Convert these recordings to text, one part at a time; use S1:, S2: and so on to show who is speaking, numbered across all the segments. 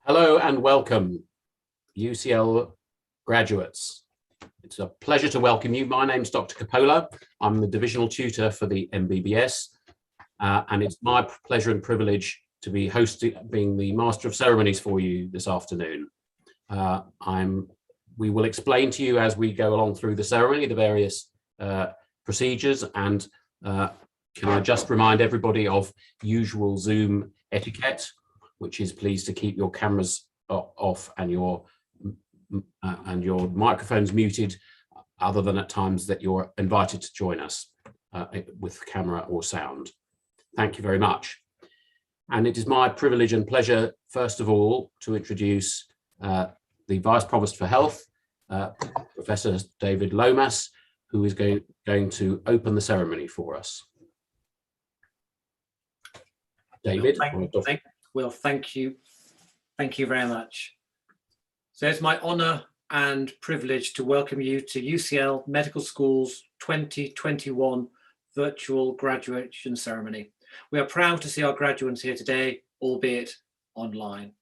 S1: Hello and welcome, UCL graduates. It's a pleasure to welcome you. My name's Dr. Coppola. I'm the divisional tutor for the MBBS, and it's my pleasure and privilege to be being the Master of Ceremonies for you this afternoon. We will explain to you as we go along through the ceremony the various procedures, and can I just remind everybody of usual Zoom etiquette, which is please to keep your cameras off and your microphones muted, other than at times that you're invited to join us with camera or sound. Thank you very much. And it is my privilege and pleasure, first of all, to introduce the Vice Provost for Health, Professor David Lomas, who is going to open the ceremony for us. David.
S2: Well, thank you. Thank you very much. So it's my honour and privilege to welcome you to UCL Medical School's 2021 virtual graduation ceremony. We are proud to see our graduates here today, albeit online.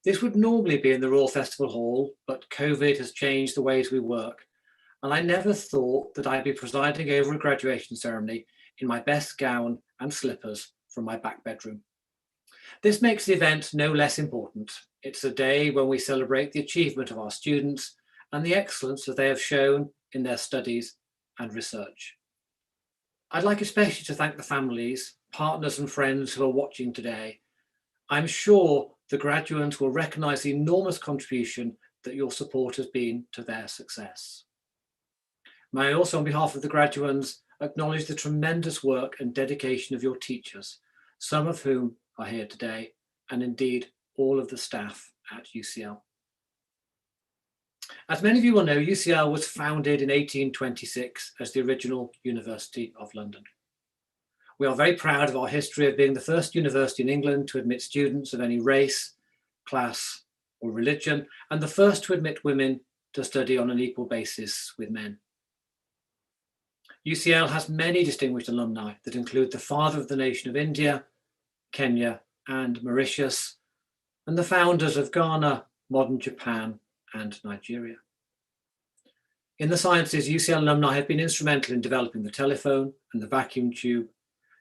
S2: This would normally be in the Royal Festival Hall, but COVID has changed the ways we work. And I never thought that I'd be presiding over a graduation ceremony in my best gown and slippers from my back bedroom. This makes the event no less important. It's a day when we celebrate the achievement of our students and the excellence that they have shown in their studies and research. I'd like especially to thank the families, partners and friends who are watching today. I'm sure the graduates will recognise the enormous contribution that your support has been to their success. May I also, on behalf of the graduates, acknowledge the tremendous work and dedication of your teachers, some of whom are here today, and indeed all of the staff at UCL. As many of you will know, UCL was founded in 1826 as the original University of London. We are very proud of our history of being the first university in England to admit students of any race, class, or religion, and the first to admit women to study on an equal basis with men. UCL has many distinguished alumni that include the father of the nation of India, Kenya and Mauritius, and the founders of Ghana, modern Japan and Nigeria. In the sciences, UCL alumni have been instrumental in developing the telephone and the vacuum tube,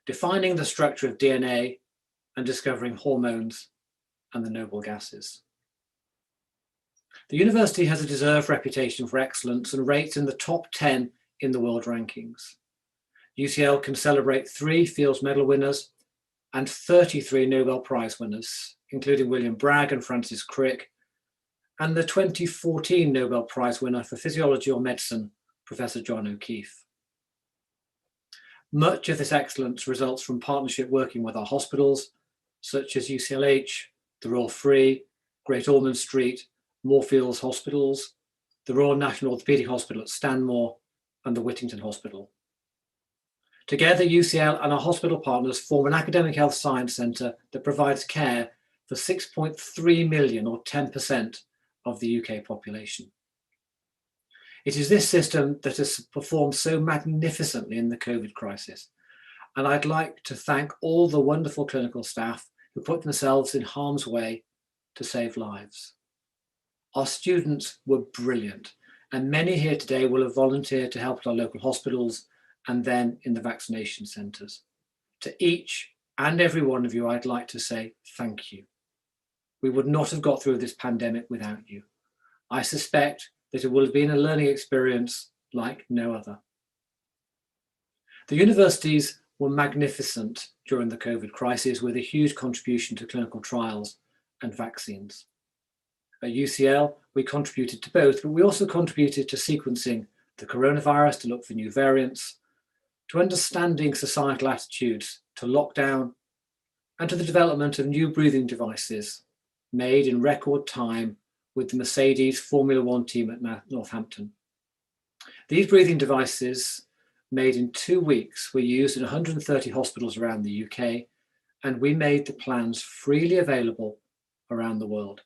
S2: defining the structure of DNA and discovering hormones and the noble gases. The university has a deserved reputation for excellence and rates in the top 10 in the world rankings. UCL can celebrate 3 Fields Medal winners and 33 Nobel Prize winners, including William Bragg and Francis Crick, and the 2014 Nobel Prize winner for Physiology or Medicine, Professor John O'Keefe. Much of this excellence results from partnership working with our hospitals, such as UCLH, the Royal Free, Great Ormond Street, Moorfields Hospitals, the Royal National Orthopaedic Hospital at Stanmore, and the Whittington Hospital. Together, UCL and our hospital partners form an academic health science centre that provides care for 6.3 million, or 10% of the UK population. It is this system that has performed so magnificently in the COVID crisis, and I'd like to thank all the wonderful clinical staff who put themselves in harm's way to save lives. Our students were brilliant, and many here today will have volunteered to help at our local hospitals and then in the vaccination centres. To each and every one of you, I'd like to say thank you. We would not have got through this pandemic without you. I suspect that it will have been a learning experience like no other. The universities were magnificent during the COVID crisis, with a huge contribution to clinical trials and vaccines. At UCL, we contributed to both, but we also contributed to sequencing the coronavirus to look for new variants, to understanding societal attitudes to lockdown, and to the development of new breathing devices made in record time with the Mercedes Formula One team at Northampton. These breathing devices, made in 2 weeks, were used in 130 hospitals around the UK, and we made the plans freely available around the world.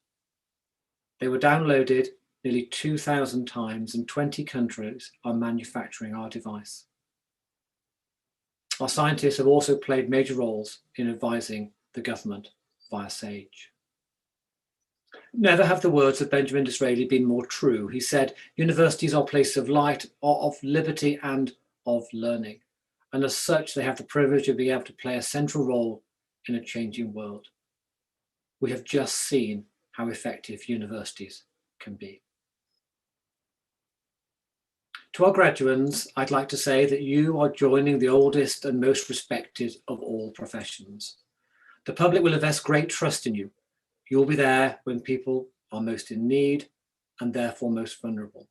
S2: They were downloaded nearly 2,000 times, and 20 countries are manufacturing our device. Our scientists have also played major roles in advising the government via SAGE. Never have the words of Benjamin Disraeli been more true. He said, universities are places of light, of liberty and of learning. And as such, they have the privilege of being able to play a central role in a changing world. We have just seen how effective universities can be. To our graduates, I'd like to say that you are joining the oldest and most respected of all professions. The public will invest great trust in you. You'll be there when people are most in need and therefore most vulnerable.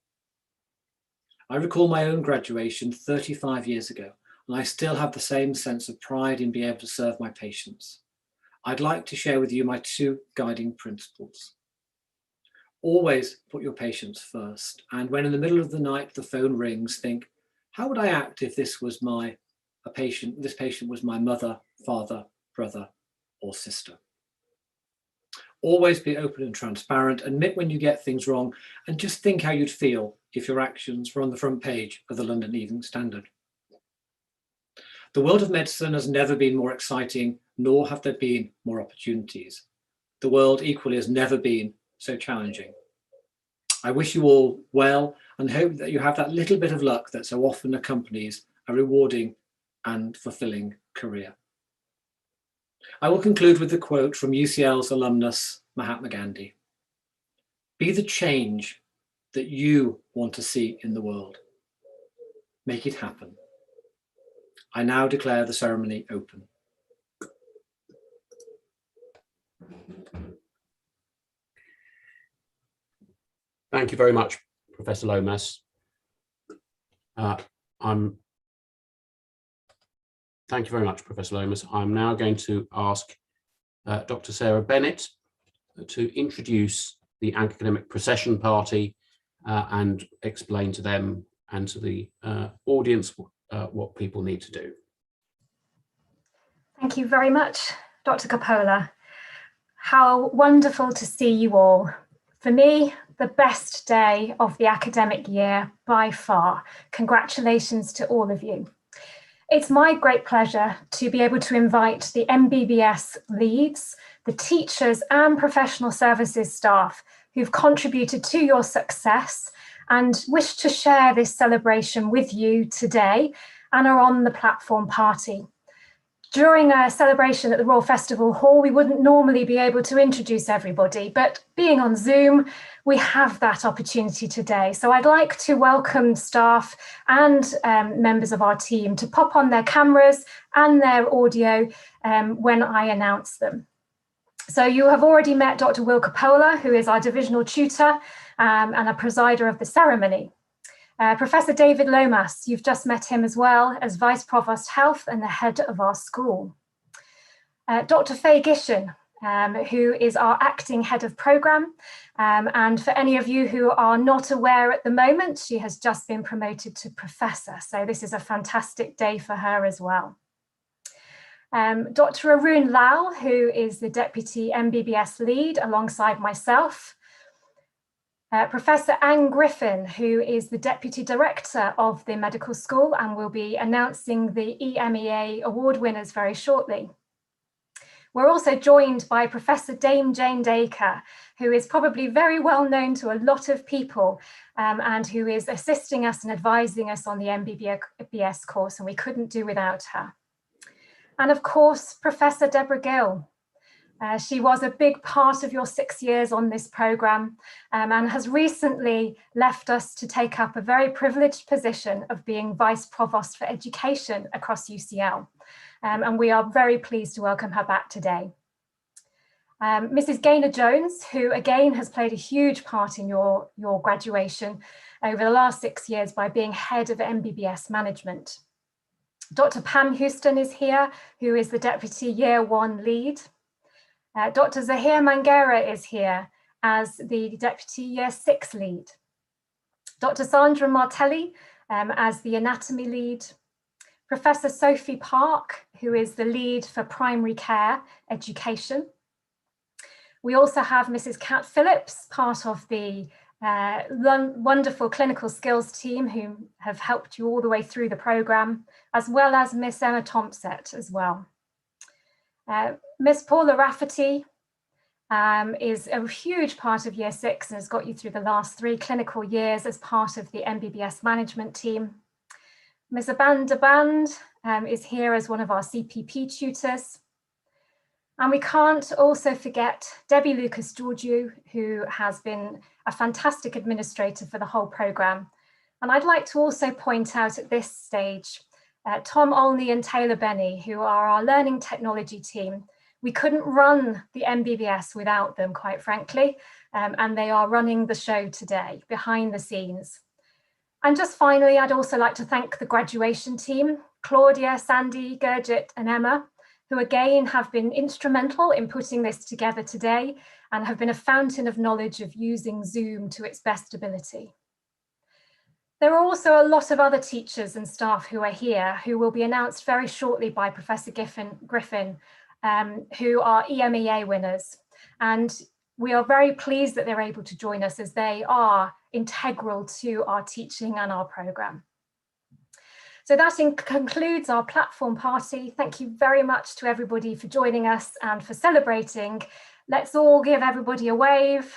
S2: I recall my own graduation 35 years ago, and I still have the same sense of pride in being able to serve my patients. I'd like to share with you my 2 guiding principles. Always put your patients first, and when in the middle of the night the phone rings, think, how would I act if this was this patient was my mother, father, brother, or sister? Always be open and transparent, admit when you get things wrong, and just think how you'd feel if your actions were on the front page of the London Evening Standard. The world of medicine has never been more exciting, nor have there been more opportunities. The world equally has never been so challenging. I wish you all well and hope that you have that little bit of luck that so often accompanies a rewarding and fulfilling career. I will conclude with the quote from UCL's alumnus, Mahatma Gandhi. Be the change that you want to see in the world. Make it happen. I now declare the ceremony open.
S1: Thank you very much, Professor Lomas. Thank you very much, Professor Lomas. I'm now going to ask Dr. Sarah Bennett to introduce the academic procession party and explain to them and to the audience what people need to do.
S3: Thank you very much, Dr. Coppola. How wonderful to see you all. For me, the best day of the academic year by far. Congratulations to all of you. It's my great pleasure to be able to invite the MBBS leads, the teachers and professional services staff who've contributed to your success and wish to share this celebration with you today and are on the platform party. During a celebration at the Royal Festival Hall, we wouldn't normally be able to introduce everybody, but being on Zoom, we have that opportunity today. So I'd like to welcome staff and members of our team to pop on their cameras and their audio when I announce them. So you have already met Dr. Will Coppola, who is our divisional tutor and a presider of the ceremony. Professor David Lomas, you've just met him as well as Vice Provost Health and the head of our school. Dr. Faye Gishen, who is our acting head of programme. And for any of you who are not aware at the moment, she has just been promoted to professor. So this is a fantastic day for her as well. Dr. Arun Lal, who is the Deputy MBBS lead alongside myself. Professor Anne Griffin, who is the Deputy Director of the Medical School and will be announcing the EMEA award winners very shortly. We're also joined by Professor Dame Jane Dacre, who is probably very well known to a lot of people and who is assisting us and advising us on the MBBS course, and we couldn't do without her. And of course, Professor Deborah Gill. She was a big part of your 6 years on this programme and has recently left us to take up a very privileged position of being Vice Provost for Education across UCL. And we are very pleased to welcome her back today. Mrs. Gaynor Jones, who again has played a huge part in your graduation over the last 6 years by being head of MBBS management. Dr. Pam Houston is here, who is the Deputy Year 1 lead. Dr. Zahir Mangera is here as the Deputy Year 6 lead. Dr. Sandra Martelli as the Anatomy lead. Professor Sophie Park, who is the lead for Primary Care Education. We also have Mrs. Kat Phillips, part of the wonderful clinical skills team who have helped you all the way through the programme, as well as Miss Emma Thompson as well. Miss Paula Rafferty is a huge part of Year 6 and has got you through the last 3 clinical years as part of the MBBS management team. Ms. Abanda Band is here as one of our CPP tutors. And we can't also forget Debbie Lucas-Georgiou, who has been a fantastic administrator for the whole programme. And I'd like to also point out at this stage, Tom Olney and Taylor Benny, who are our learning technology team. We couldn't run the MBBS without them, quite frankly, and they are running the show today behind the scenes. And just finally, I'd also like to thank the graduation team, Claudia, Sandy, Gurjit and Emma, who again have been instrumental in putting this together today and have been a fountain of knowledge of using Zoom to its best ability. There are also a lot of other teachers and staff who are here who will be announced very shortly by Professor Griffin, who are EMEA winners. And we are very pleased that they're able to join us as they are integral to our teaching and our programme. So that concludes our platform party. Thank you very much to everybody for joining us and for celebrating. Let's all give everybody a wave.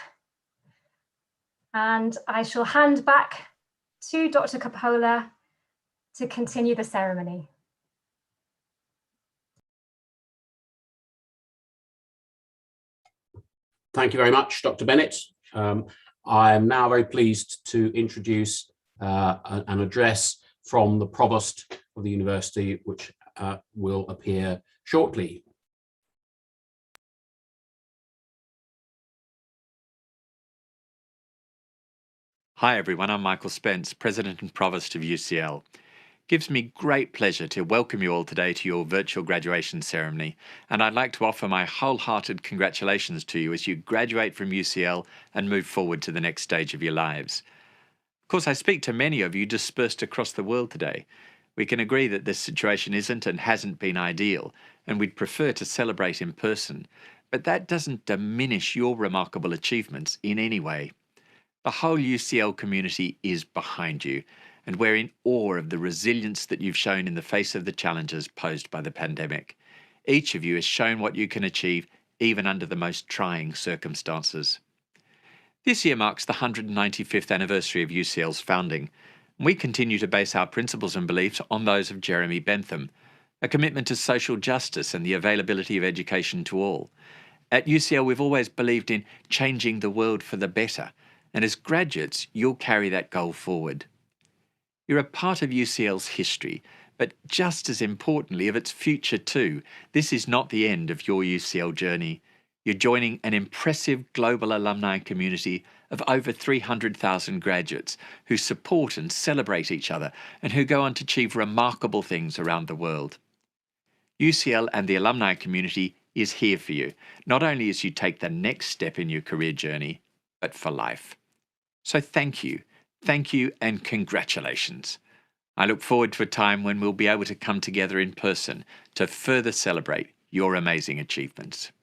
S3: And I shall hand back to Dr. Coppola to continue the ceremony.
S1: Thank you very much, Dr. Bennett. I am now very pleased to introduce an address from the Provost of the University, which will appear shortly.
S4: Hi everyone, I'm Michael Spence, President and Provost of UCL. It gives me great pleasure to welcome you all today to your virtual graduation ceremony, and I'd like to offer my wholehearted congratulations to you as you graduate from UCL and move forward to the next stage of your lives. Of course, I speak to many of you dispersed across the world today. We can agree that this situation isn't and hasn't been ideal, and we'd prefer to celebrate in person, but that doesn't diminish your remarkable achievements in any way. The whole UCL community is behind you, and we're in awe of the resilience that you've shown in the face of the challenges posed by the pandemic. Each of you has shown what you can achieve even under the most trying circumstances. This year marks the 195th anniversary of UCL's founding. We continue to base our principles and beliefs on those of Jeremy Bentham, a commitment to social justice and the availability of education to all. At UCL, we've always believed in changing the world for the better, and as graduates, you'll carry that goal forward. You're a part of UCL's history, but just as importantly of its future too. This is not the end of your UCL journey. You're joining an impressive global alumni community of over 300,000 graduates who support and celebrate each other and who go on to achieve remarkable things around the world. UCL and the alumni community is here for you, not only as you take the next step in your career journey, but for life. So thank you and congratulations. I look forward to a time when we'll be able to come together in person to further celebrate your amazing achievements.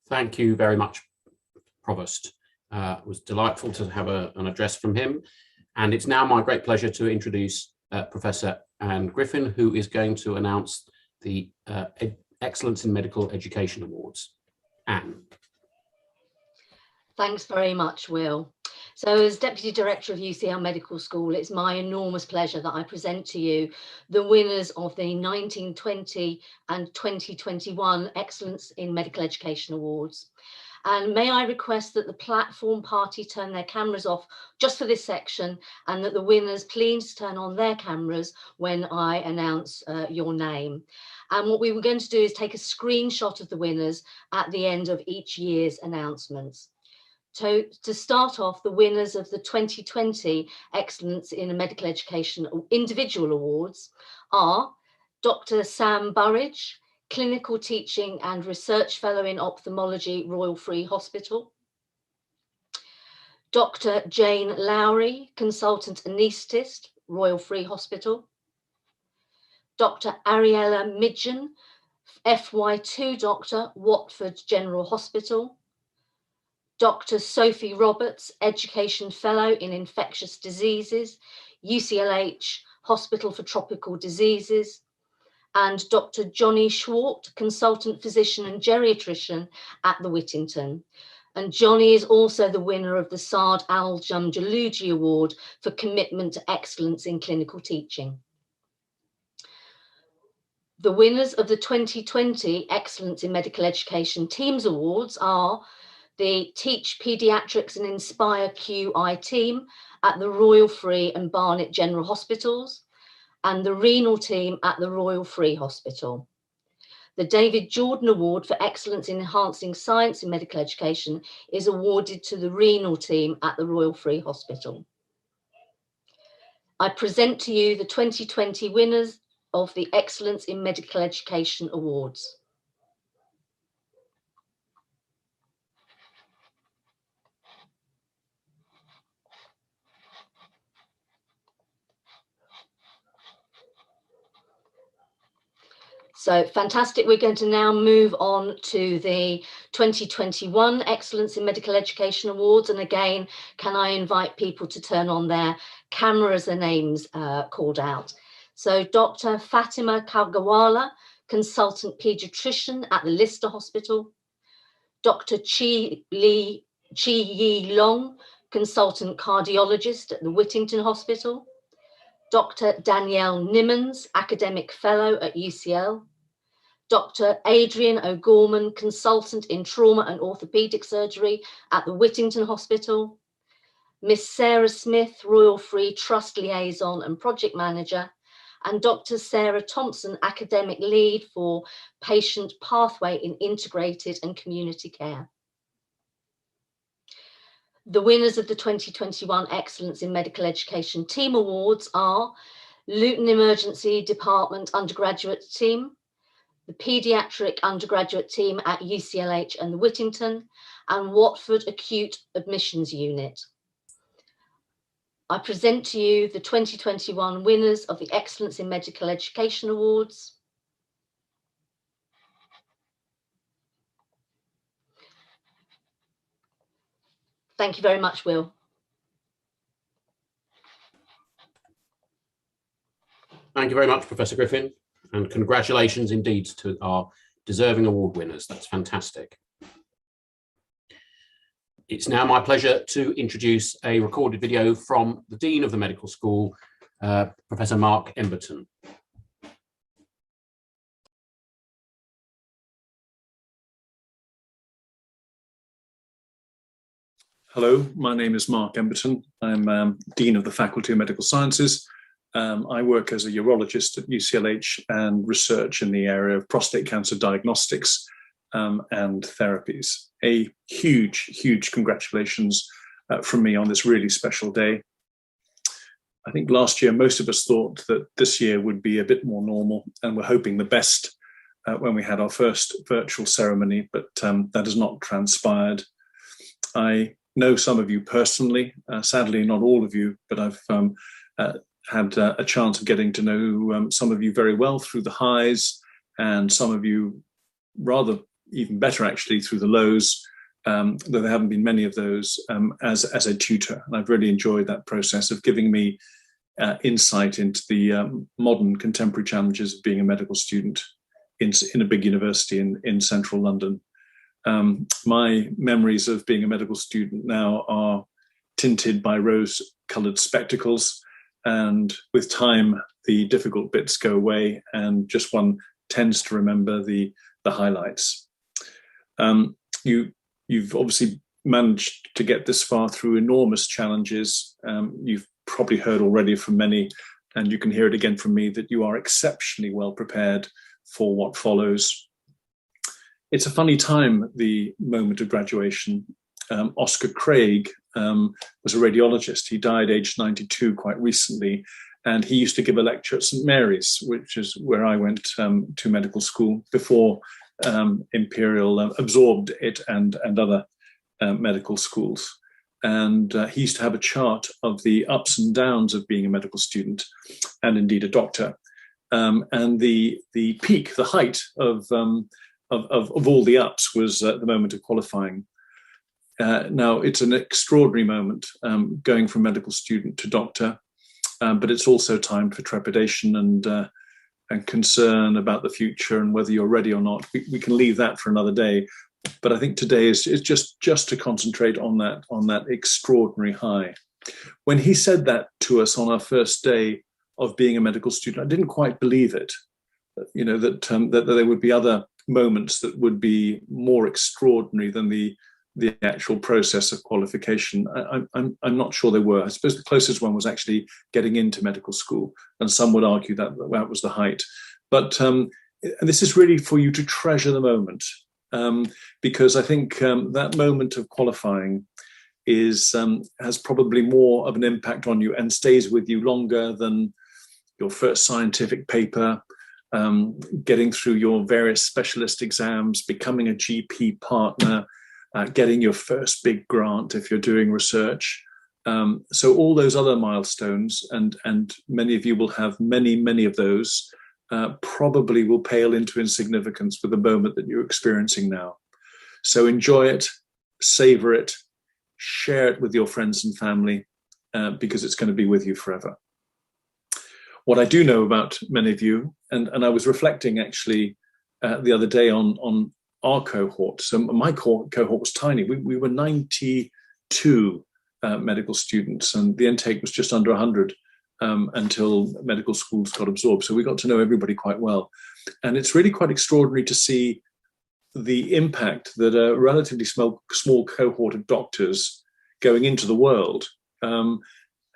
S1: Thank you very much, Provost. It was delightful to have an address from him. And it's now my great pleasure to introduce Professor Anne Griffin, who is going to announce the Excellence in Medical Education Awards. Anne.
S5: Thanks very much, Will. So as Deputy Director of UCL Medical School, it's my enormous pleasure that I present to you the winners of the 1920 and 2021 Excellence in Medical Education Awards. And may I request that the platform party turn their cameras off just for this section, and that the winners please turn on their cameras when I announce your name. And what we were going to do is take a screenshot of the winners at the end of each year's announcements. So to start off, the winners of the 2020 Excellence in Medical Education Individual Awards are Dr. Sam Burridge, Clinical Teaching and Research Fellow in Ophthalmology, Royal Free Hospital. Dr. Jane Lowry, Consultant Anaesthetist, Royal Free Hospital. Dr. Ariella Midgen, FY2 Doctor, Watford General Hospital. Dr. Sophie Roberts, Education Fellow in Infectious Diseases, UCLH Hospital for Tropical Diseases, and Dr. Johnny Schwart, Consultant Physician and Geriatrician at the Whittington. And Johnny is also the winner of the Saad Al-Jamjaluji Award for Commitment to Excellence in Clinical Teaching. The winners of the 2020 Excellence in Medical Education Teams Awards are the Teach Paediatrics and Inspire QI team at the Royal Free and Barnet General Hospitals, and the Renal team at the Royal Free Hospital. The David Jordan Award for Excellence in Enhancing Science in Medical Education is awarded to the Renal team at the Royal Free Hospital. I present to you the 2020 winners of the Excellence in Medical Education Awards. So fantastic. We're going to now move on to the 2021 Excellence in Medical Education Awards. And again, can I invite people to turn on their cameras, their names called out. So Dr. Fatima Kalgawala, Consultant Paediatrician at the Lister Hospital. Dr. Chi Yi Long, Consultant Cardiologist at the Whittington Hospital. Dr. Danielle Nimmons, Academic Fellow at UCL. Dr. Adrian O'Gorman, Consultant in Trauma and Orthopaedic Surgery at the Whittington Hospital. Miss Sarah Smith, Royal Free Trust Liaison and Project Manager. And Dr. Sarah Thompson, Academic Lead for Patient Pathway in Integrated and Community Care. The winners of the 2021 Excellence in Medical Education Team Awards are Luton Emergency Department Undergraduate Team, the Paediatric Undergraduate Team at UCLH and the Whittington, and Watford Acute Admissions Unit. I present to you the 2021 winners of the Excellence in Medical Education Awards. Thank you very much, Will.
S1: Thank you very much, Professor Griffin, and congratulations indeed to our deserving award winners. That's fantastic. It's now my pleasure to introduce a recorded video from the Dean of the Medical School, Professor Mark Emberton.
S6: Hello, my name is Mark Emberton. I'm Dean of the Faculty of Medical Sciences. I work as a urologist at UCLH and research in the area of prostate cancer diagnostics and therapies. A huge congratulations from me on this really special day. I think last year, most of us thought that this year would be a bit more normal, and we're hoping the best when we had our first virtual ceremony, but that has not transpired. I know some of you personally, sadly not all of you, but I've had a chance of getting to know some of you very well through the highs, and some of you rather even better actually through the lows, though there haven't been many of those as a tutor. And I've really enjoyed that process of giving me insight into the modern contemporary challenges of being a medical student in a big university in central London. My memories of being a medical student now are tinted by rose-coloured spectacles, and with time the difficult bits go away and just one tends to remember the highlights. You've obviously managed to get this far through enormous challenges. You've probably heard already from many, and you can hear it again from me, that you are exceptionally well prepared for what follows. It's a funny time, the moment of graduation. Oscar Craig was a radiologist. He died aged 92 quite recently, and he used to give a lecture at St Mary's, which is where I went to medical school before Imperial absorbed it and other medical schools. And he used to have a chart of the ups and downs of being a medical student and indeed a doctor. And the peak, the height of all the ups was at the moment of qualifying. Now, it's an extraordinary moment going from medical student to doctor, but it's also time for trepidation and concern about the future and whether you're ready or not. We can leave that for another day, but I think today is just to concentrate on that extraordinary high. When he said that to us on our first day of being a medical student, I didn't quite believe it. You know, that there would be other moments that would be more extraordinary than the actual process of qualification. I'm not sure there were. I suppose the closest one was actually getting into medical school, and some would argue that that was the height. But this is really for you to treasure the moment, because I think that moment of qualifying has probably more of an impact on you and stays with you longer than your first scientific paper, getting through your various specialist exams, becoming a GP partner, getting your first big grant if you're doing research. So all those other milestones, and many of you will have many of those, probably will pale into insignificance with the moment that you're experiencing now. So enjoy it, savor it, share it with your friends and family, because it's going to be with you forever. What I do know about many of you, and I was reflecting actually the other day on our cohort. So my cohort was tiny. We were 92 medical students, and the intake was just under 100 until medical schools got absorbed. So we got to know everybody quite well. And it's really quite extraordinary to see the impact that a relatively small cohort of doctors going into the world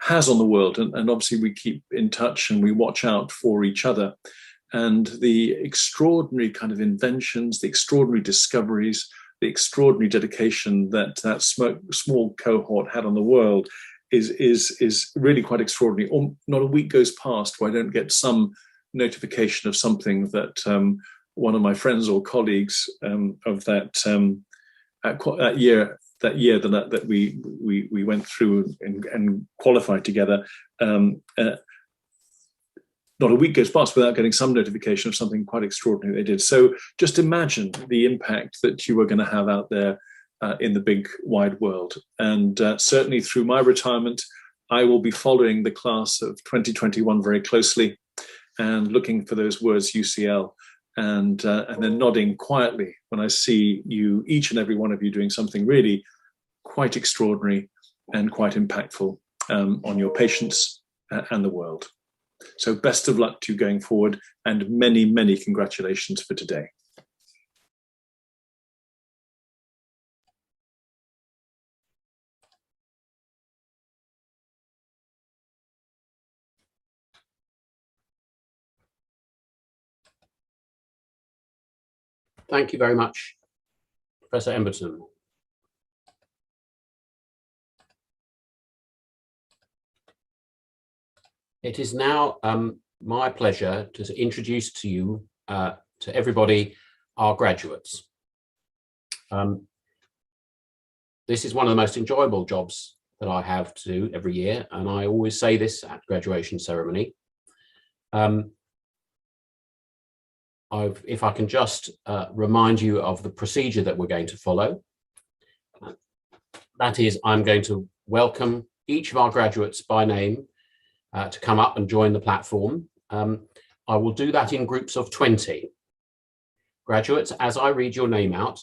S6: has on the world. And obviously we keep in touch and we watch out for each other. And the extraordinary kind of inventions, the extraordinary discoveries, the extraordinary dedication that small cohort had on the world is really quite extraordinary. Not a week goes past where I don't get some notification of something that one of my friends or colleagues of that year that we went through and qualified together. Not a week goes past without getting some notification of something quite extraordinary they did. So just imagine the impact that you are going to have out there in the big wide world. And certainly through my retirement, I will be following the class of 2021 very closely and looking for those words UCL, and then nodding quietly when I see you, each and every one of you, doing something really quite extraordinary and quite impactful on your patients and the world. So best of luck to you going forward, and many congratulations for today.
S1: Thank you very much, Professor Emberton. It is now my pleasure to introduce to you, to everybody, our graduates. This is one of the most enjoyable jobs that I have to do every year, and I always say this at graduation ceremony. If I can just remind you of the procedure that we're going to follow. That is, I'm going to welcome each of our graduates by name to come up and join the platform. I will do that in groups of 20. Graduates, as I read your name out,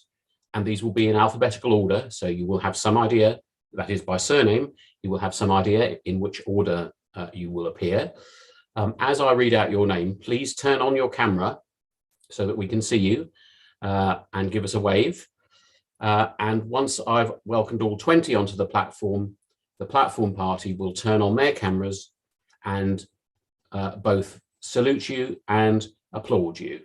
S1: and these will be in alphabetical order, so you will have some idea, that is by surname, you will have some idea in which order you will appear. As I read out your name, please turn on your camera so that we can see you and give us a wave. And once I've welcomed all 20 onto the platform party will turn on their cameras and both salute you and applaud you.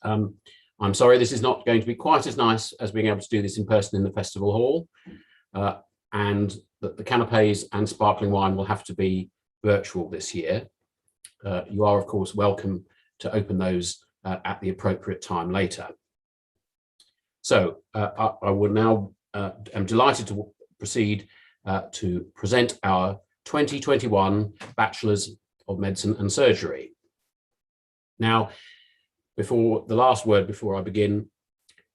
S1: I'm sorry, this is not going to be quite as nice as being able to do this in person in the festival hall, and the canapes and sparkling wine will have to be virtual this year. You are, of course, welcome to open those at the appropriate time later. So I will now, I'm delighted to proceed to present our 2021 Bachelors of Medicine and Surgery. Now, before the last word, before I begin,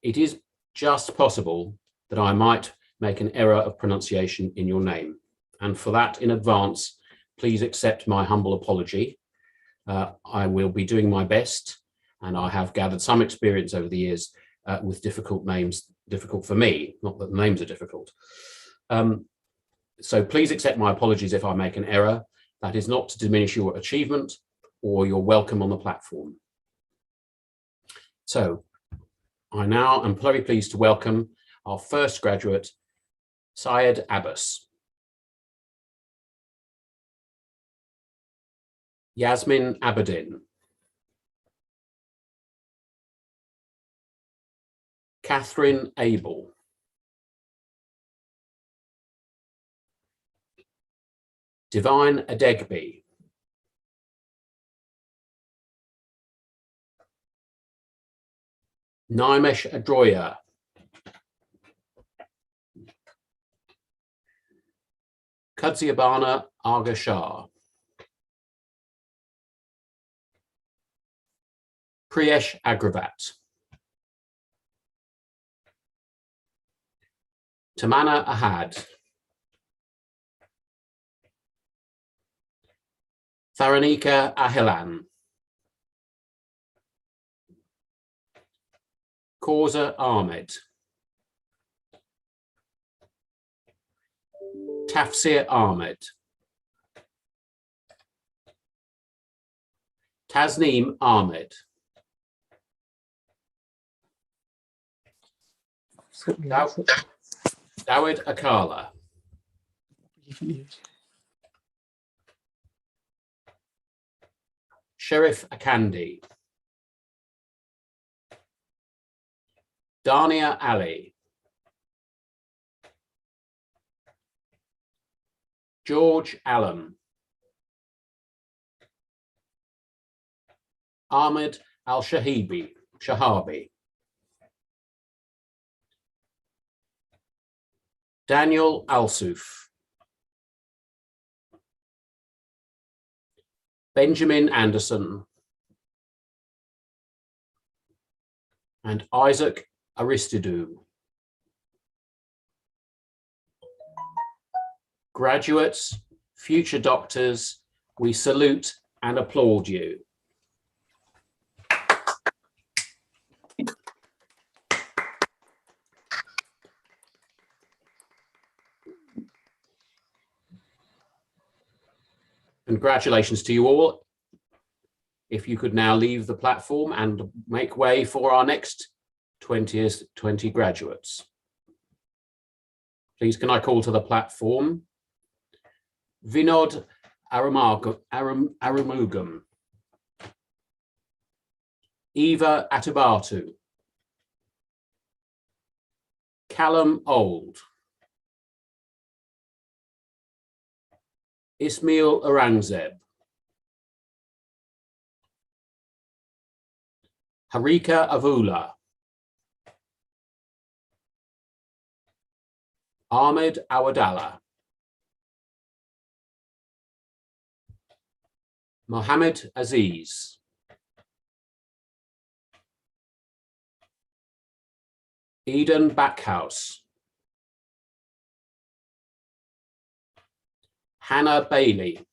S1: it is just possible that I might make an error of pronunciation in your name. And for that, in advance, please accept my humble apology. I will be doing my best, and I have gathered some experience over the years with difficult names, difficult for me, not that the names are difficult. So please accept my apologies if I make an error. That is not to diminish your achievement or your welcome on the platform. So I now am very pleased to welcome our first graduate, Syed Abbas. Yasmin Abedin. Catherine Abel. Divine Adegby. Naimesh Adroya. Kudziabana Aga Shah. Priyesh Agravat. Tamana Ahad. Tharanika Ahilan. Kausa Ahmed. Tafsir Ahmed. Tasneem Ahmed. Dawid Akala. Sherif Akandi. Dania Ali. George Allen. Ahmed Al-Shahabi. Daniel Alsuf. Benjamin Anderson. And Isaac Aristidou. Graduates, future doctors, we salute and applaud you. Congratulations to you all. If you could now leave the platform and make way for our next 20 graduates. Please, can I call to the platform Vinod Aramugam, Eva Atubatu, Callum Old, Ismail Aurangzeb, Harika Avula, Ahmed Awadallah, Mohammed Aziz, Eden Backhouse, Hannah Bailey,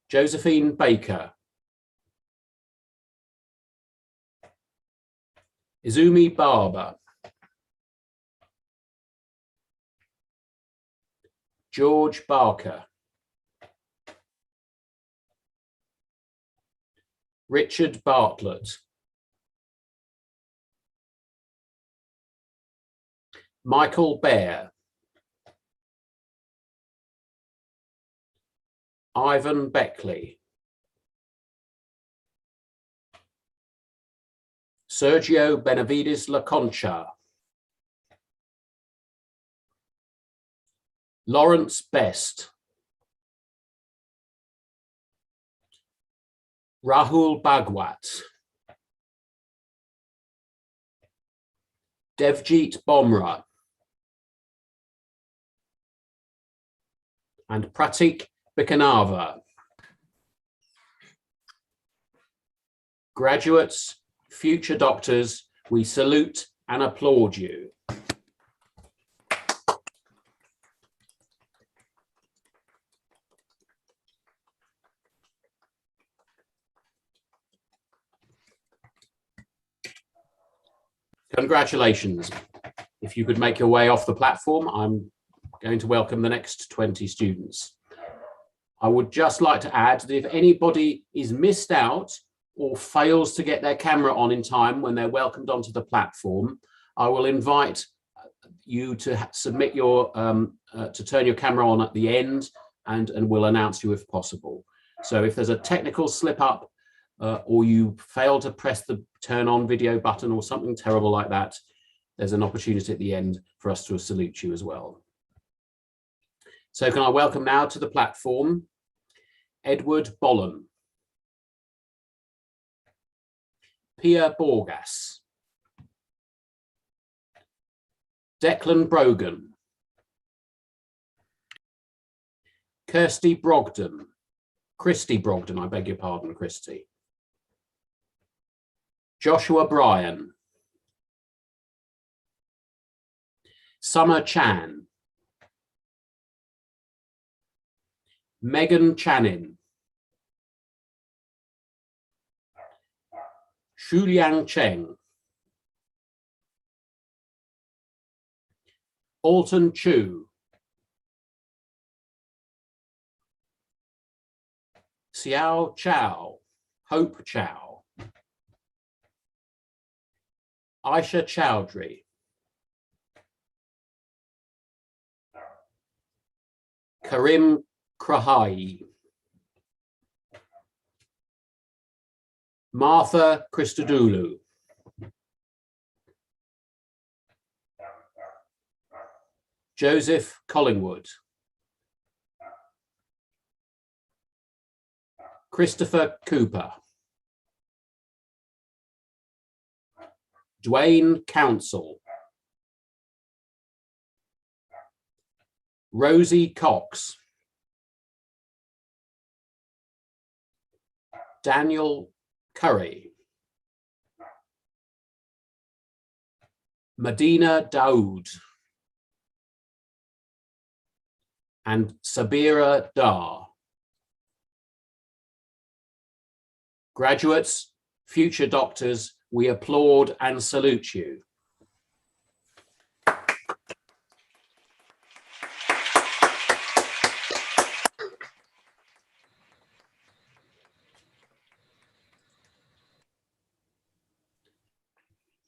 S1: Josephine Baker, Izumi Barber, George Barker, Richard Bartlett, Michael Baer, Ivan Beckley, Sergio Benavides La Concha, Lawrence Best, Rahul Bhagwat, Devjit Bomra, and Pratik Bikanava. Graduates, future doctors, we salute and applaud you. Congratulations. If you could make your way off the platform, I'm going to welcome the next 20 students. I would just like to add that if anybody is missed out or fails to get their camera on in time when they're welcomed onto the platform, I will invite you to submit your, to turn your camera on at the end, and we'll announce you if possible. So if there's a technical slip up or you fail to press the turn on video button or something terrible like that, there's an opportunity at the end for us to salute you as well. So can I welcome now to the platform Edward Bollum, Pia Borgas, Declan Brogan, Kirsty Brogden, Christy Brogden, I beg your pardon, Christy, Joshua Bryan, Summer Chan, Megan Channin, Shuliang Cheng, Alton Chu, Xiao Chow, Hope Chow, Aisha Chowdhury, Karim Krahai, Martha Christodoulou, Joseph Collingwood, Christopher Cooper, Dwayne Council, Rosie Cox, Daniel Curry, Medina Daoud, and Sabira Dar. Graduates, future doctors, we applaud and salute you.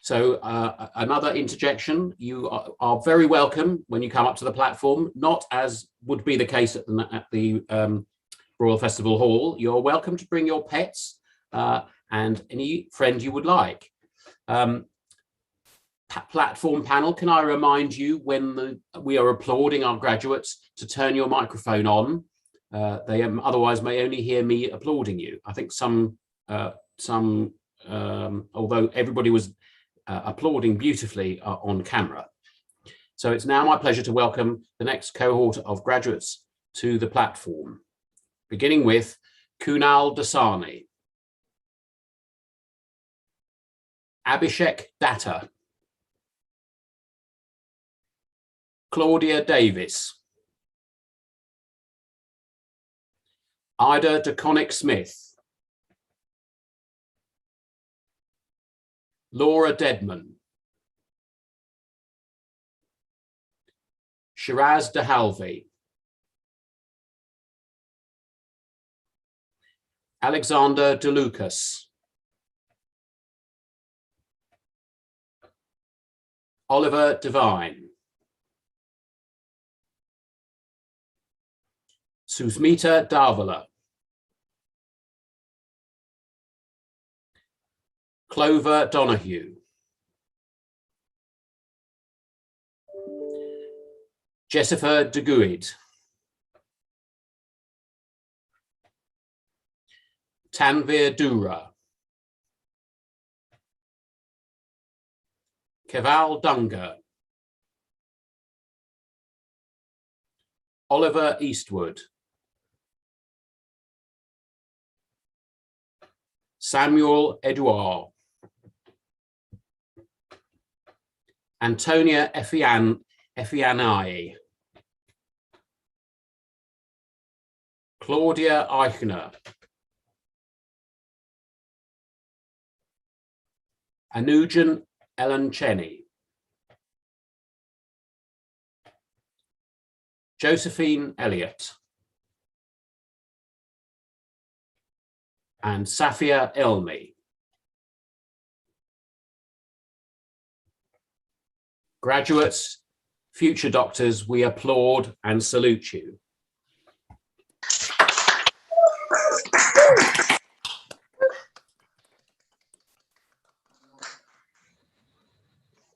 S1: So another interjection, you are very welcome when you come up to the platform, not as would be the case at the Royal Festival Hall. You're welcome to bring your pets and any friend you would like. Platform panel, can I remind you when we are applauding our graduates to turn your microphone on? They otherwise may only hear me applauding you. I think although everybody was applauding beautifully on camera. So it's now my pleasure to welcome the next cohort of graduates to the platform, beginning with Kunal Dasani, Abhishek Datta, Claudia Davis, Ida DeConnick-Smith, Laura Dedman, Shiraz Dehalvi, Alexander DeLucas, Oliver Devine, Susmita Darvala, Clover Donahue, Jessica DeGuid, Tanvir Dura, Keval Dunga, Oliver Eastwood, Samuel Edouard, Antonia Effianai, Claudia Eichner, Anujan Elanchenny, Josephine Elliott, and Safia Elmi. Graduates, future doctors, we applaud and salute you.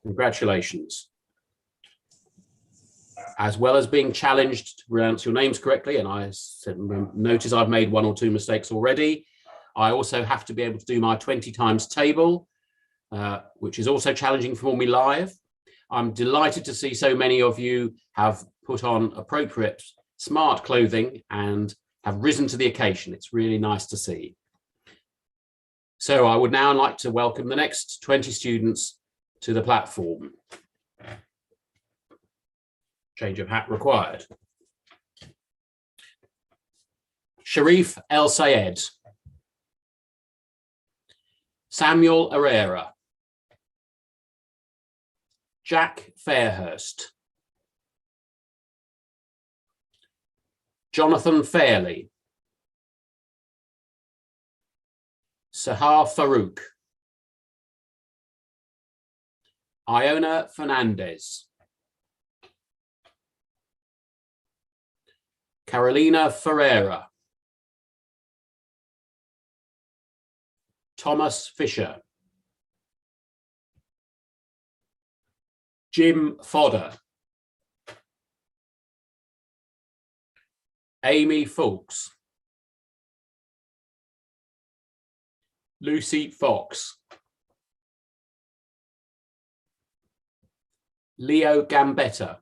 S1: Congratulations. As well as being challenged to pronounce your names correctly, and I notice I've made 1 or 2 mistakes already, I also have to be able to do my 20 times table, which is also challenging for me live. I'm delighted to see so many of you have put on appropriate smart clothing and have risen to the occasion. It's really nice to see. So I would now like to welcome the next 20 students to the platform. Change of hat required. Sharif El Sayed, Samuel Herrera, Jack Fairhurst, Jonathan Fairley, Sahar Farouk, Iona Fernandez, Carolina Ferreira, Thomas Fisher, Jim Fodder, Amy Fulks, Lucy Fox, Leo Gambetta,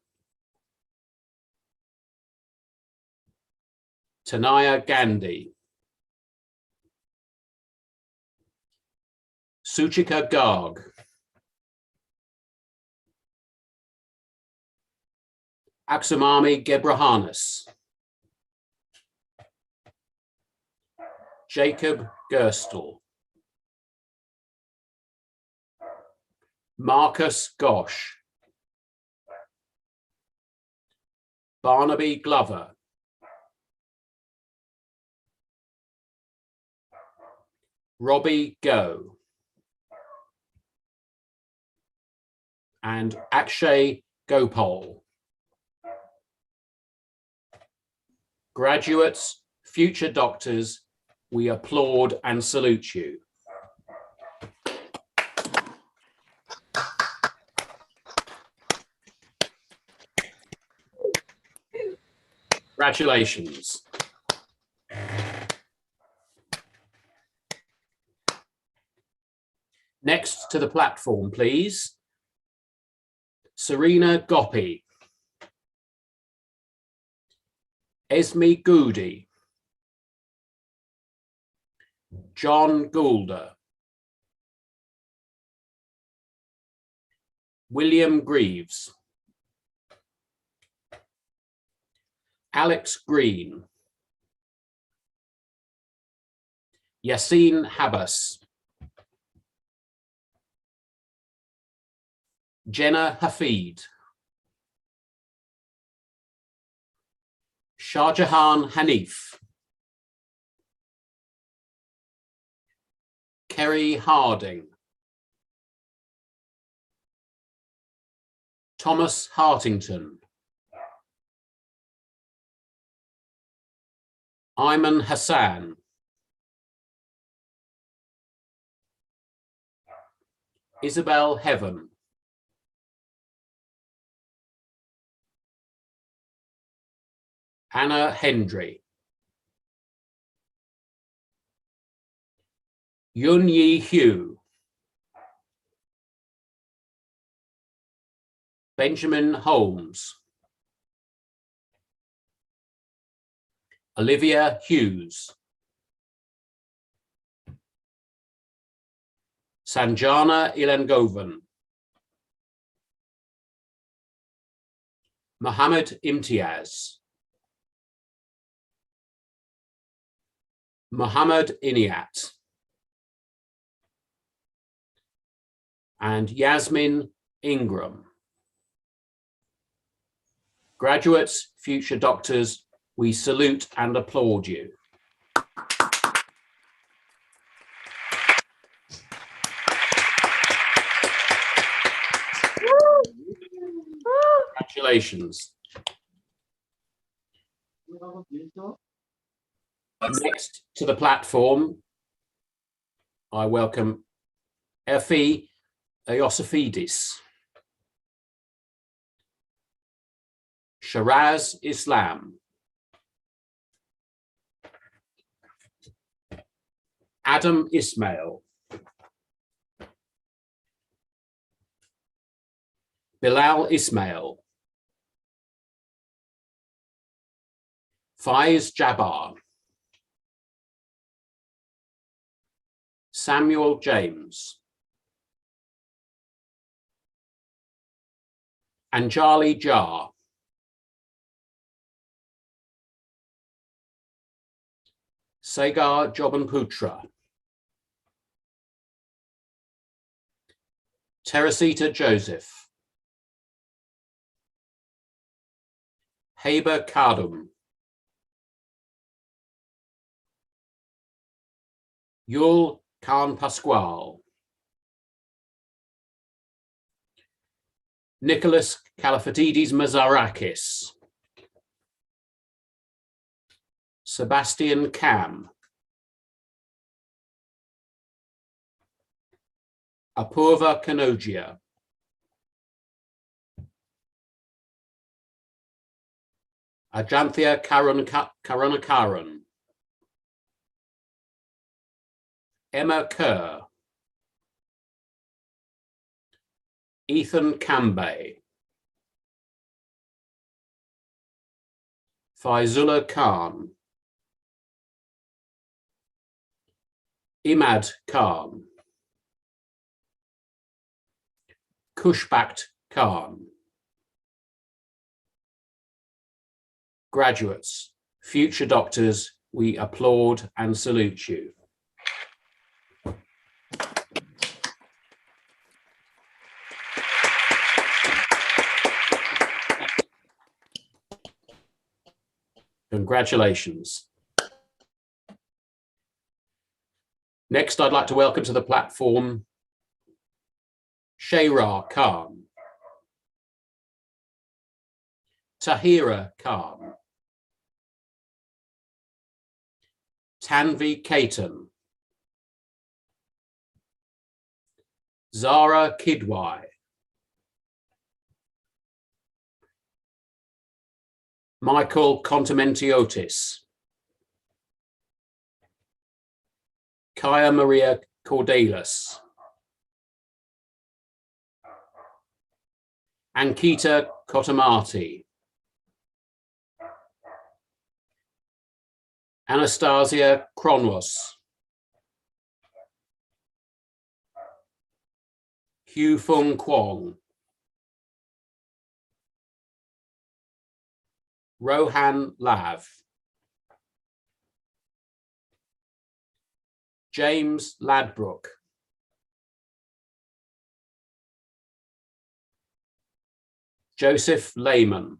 S1: Tanaya Gandhi, Suchika Garg, Aksumami Gebrahanis, Jacob Gerstel, Marcus Gosh, Barnaby Glover, Robbie Go, and Akshay Gopal. Graduates, future doctors, we applaud and salute you. Congratulations. Next to the platform, please. Serena Gopi, Esme Goody, John Goulder, William Greaves, Alex Green, Yassine Habas, Jenna Hafid, Shahjahan Hanif, Kerry Harding, Thomas Hartington, Ayman Hassan, Isabel Heaven, Anna Hendry, Yun Yi Hugh, Benjamin Holmes, Olivia Hughes, Sanjana Ilangovan, Mohammed Imtiaz, Mohammed Iniat, and Yasmin Ingram. Graduates, future doctors, we salute and applaud you. Congratulations. Next to the platform, I welcome Efi Iosifidis, Shiraz Islam, Adam Ismail, Bilal Ismail, Faiz Jabbar, Samuel James, Anjali Jar, Sagar Jobanputra, Teresita Joseph, Haber Kardum, Yul Khan Pasquale, Nicholas Kalafatidis Mazarakis, Sebastian Cam, Apurva Kanogia, Ajanthia Karunakaran, Emma Kerr, Ethan Kambay, Faizullah Khan, Imad Khan, Kushbakt Khan. Graduates, future doctors, we applaud and salute you. Congratulations. Next, I'd like to welcome to the platform Shayra Khan, Tahira Khan, Tanvi Kaitan, Zara Kidwai, Michael Contamentiotis, Kaya Maria Cordelis, Ankita Kotamati, Anastasia Kronwas, Hugh Fung Kwong, Rohan Lav, James Ladbrook, Joseph Lehman,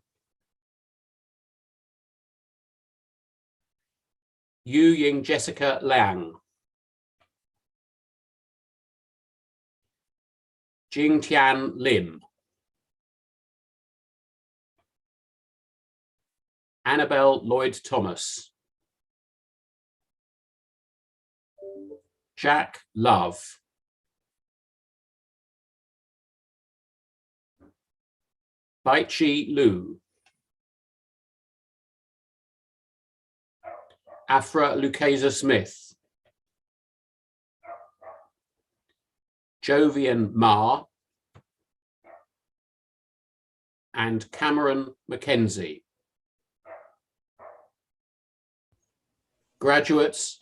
S1: Yu Ying Jessica Liang, Jing Tian Lim, Annabelle Lloyd Thomas, Jack Love, Baichi Liu, Afra Lucasa Smith, Jovian Ma, and Cameron Mackenzie. Graduates,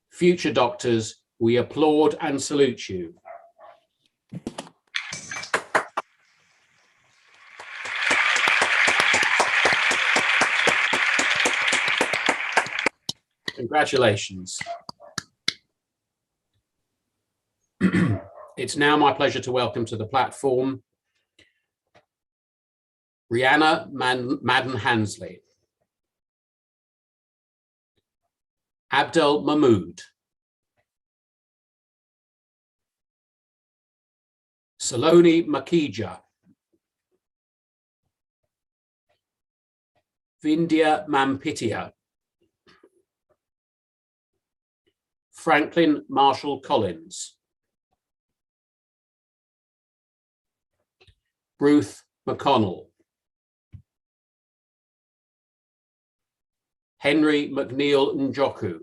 S1: future doctors, we applaud and salute you. Congratulations. It's now my pleasure to welcome to the platform Rihanna Madden-Hansley, Abdel Mahmood, Saloni Makija, Vindhya Mampitia, Franklin Marshall Collins, Ruth McConnell, Henry McNeil Njoku,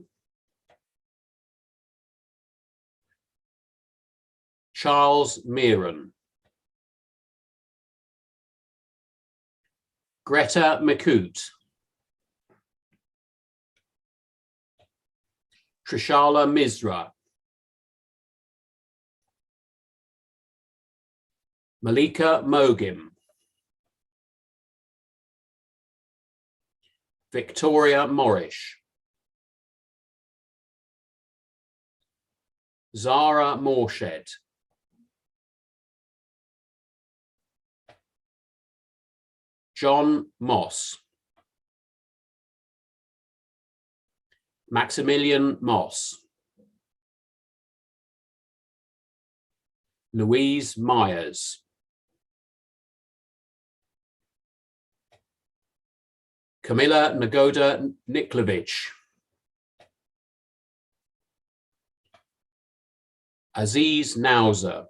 S1: Charles Meeran, Greta McCoot, Trishala Misra, Malika Mogim, Victoria Morish, Zara Morshed, John Moss, Maximilian Moss, Louise Myers, Kamila Nagoda Niklovich, Aziz Nauza,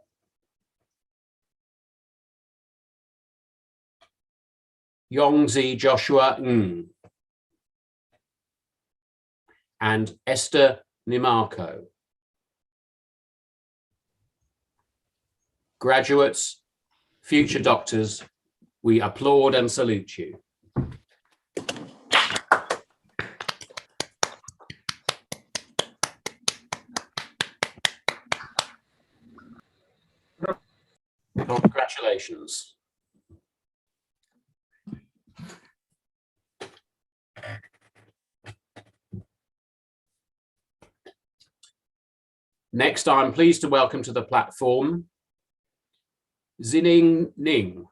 S1: Yongzi Joshua Ng, and Esther Nimarco. Graduates, future doctors, we applaud and salute you. Congratulations. Next, I'm pleased to welcome to the platform Zining Ning,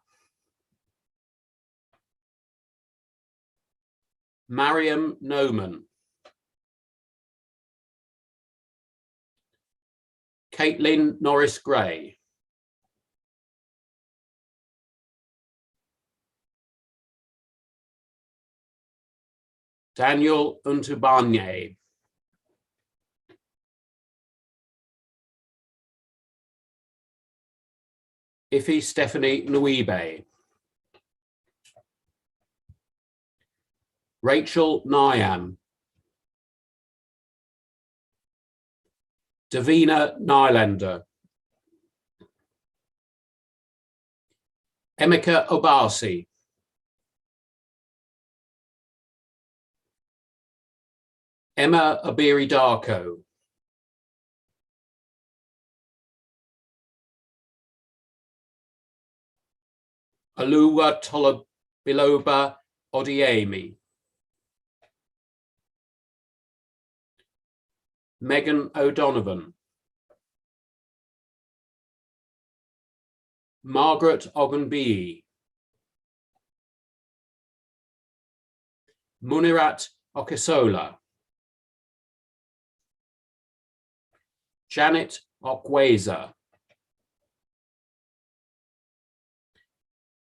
S1: Mariam Noman, Caitlin Norris Gray, Daniel Untubanye, Ife Stephanie Nuibe, Rachel Nyam, Davina Nylander, Emeka Obasi, Emma Abiri Darko, Aluwa Tolabiloba Odiemi, Megan O'Donovan, Margaret Ogunbiyi, Munirat Okesola, Janet Okweza,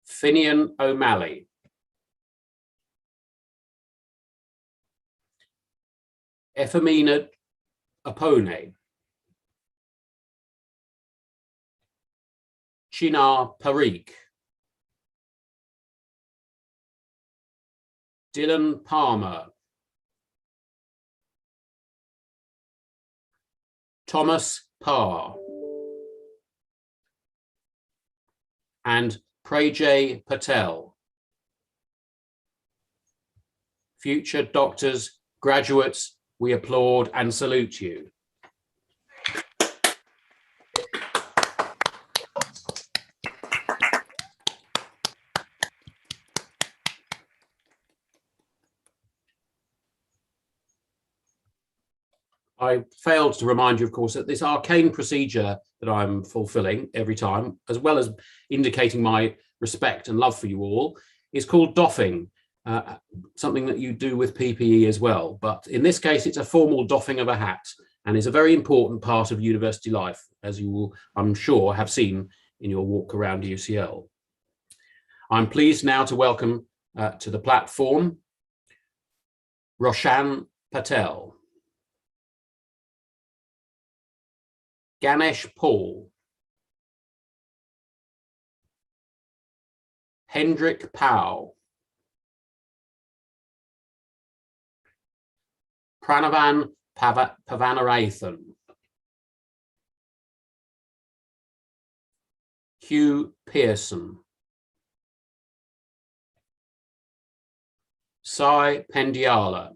S1: Finian O'Malley, Efemina Apone, Chinar Parikh, Dylan Palmer, Thomas Parr, and Prajay Patel. Future doctors, graduates, we applaud and salute you. I failed to remind you, of course, that this arcane procedure that I'm fulfilling every time, as well as indicating my respect and love for you all, is called doffing, something that you do with PPE as well. But in this case, it's a formal doffing of a hat and is a very important part of university life, as you will, I'm sure, have seen in your walk around UCL. I'm pleased now to welcome to the platform Roshan Patel, Ganesh Paul, Hendrik Pau, Pranavan Pavanarathan, Hugh Pearson, Sai Pendiala,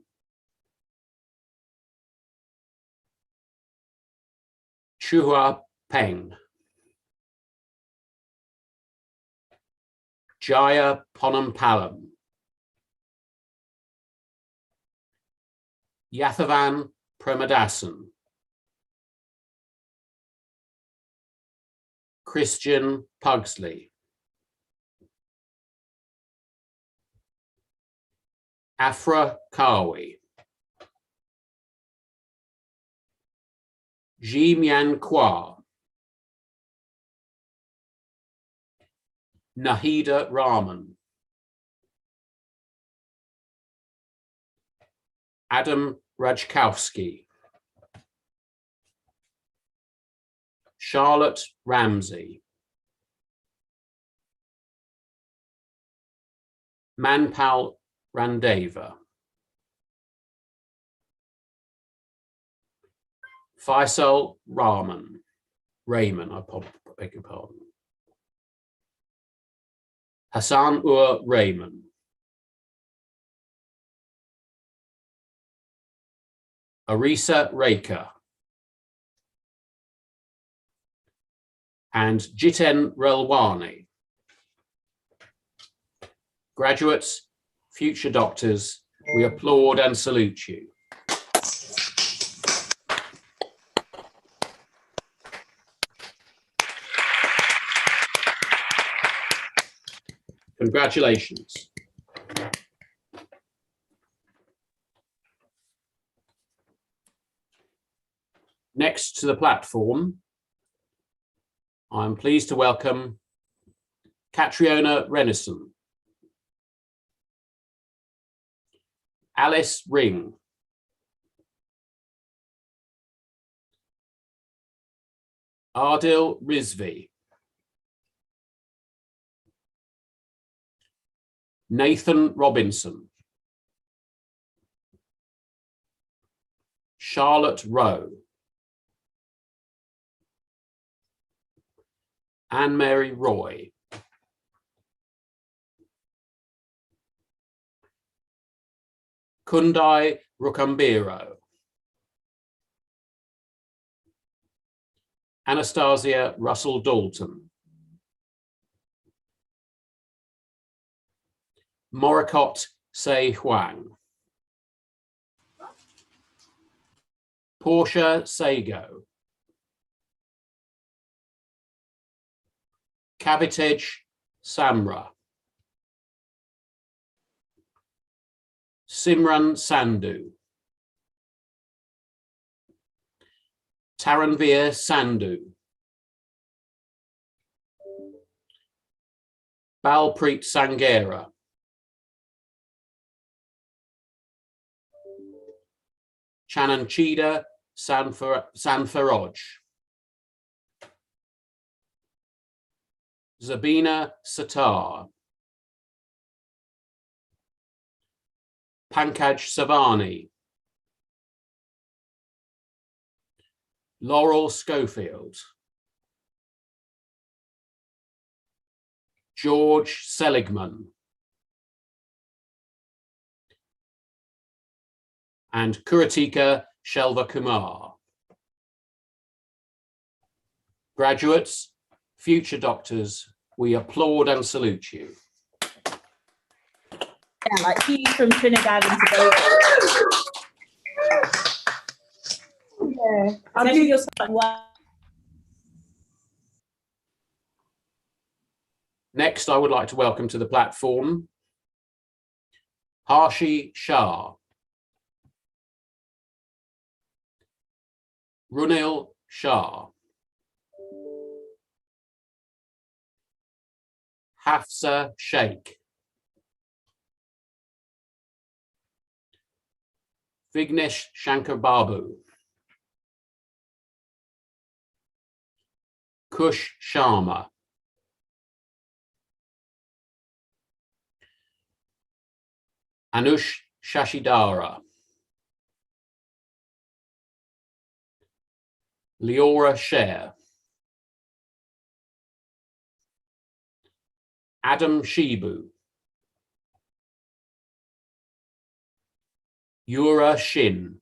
S1: Chuhua Peng, Jaya Ponampalam, Yathavan Premadasan, Christian Pugsley, Afra Kawi, Ji Mian Kwa, Nahida Rahman, Adam Rajkowski, Charlotte Ramsey, Manpal Randeva, Faisal Raymond, I beg your pardon, Hassan Ur Raymond, Arisa Rekha, and Jiten Relwani. Graduates, future doctors, we applaud and salute you. Congratulations. Next to the platform, I'm pleased to welcome Catriona Renison, Alice Ring, Ardil Rizvi, Nathan Robinson, Charlotte Rowe, Anne-Mary Roy, Kundai Rukambiro, Anastasia Russell Dalton, Moricott Se Huang, Portia Sago, Kavitej Samra, Simran Sandhu, Taranveer Sandhu, Balpreet Sangera, Chananchida Sanfaroj, Zabina Satar, Pankaj Savani, Laurel Schofield, George Seligman, and Kuratika Shelva Kumar. Graduates, future doctors, we applaud and salute you.
S7: Yeah, like he's from Trinidad and Tobago.
S1: Next, I would like to welcome to the platform Harshi Shah, Runil Shah, Hafsa Sheikh, Vignesh Shankar Babu, Kush Sharma, Anush Shashidara, Leora Sher, Adam Shibu, Yura Shin,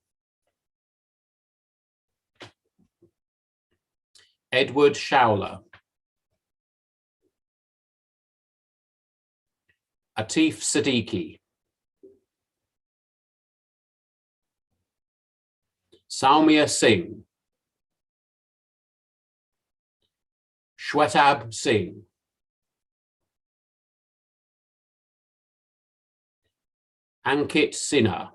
S1: Edward Showler, Atif Siddiqui, Saumya Singh, Shwetab Singh, Ankit Sinha,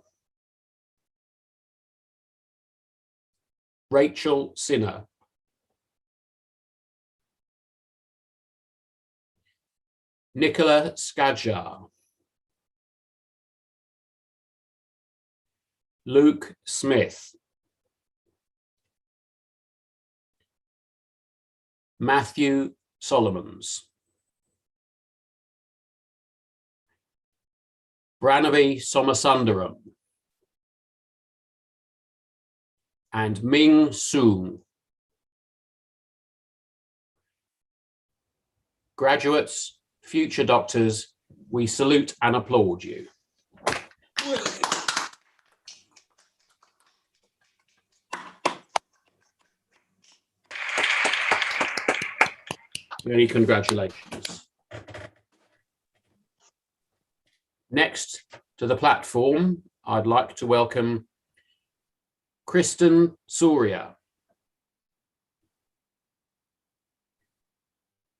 S1: Rachel Sinha, Nicola Skadjar, Luke Smith, Matthew Solomons, Branavi Somasundaram, and Ming Soong. Graduates, future doctors, we salute and applaud you. Many congratulations. Next to the platform, I'd like to welcome Kristen Surya,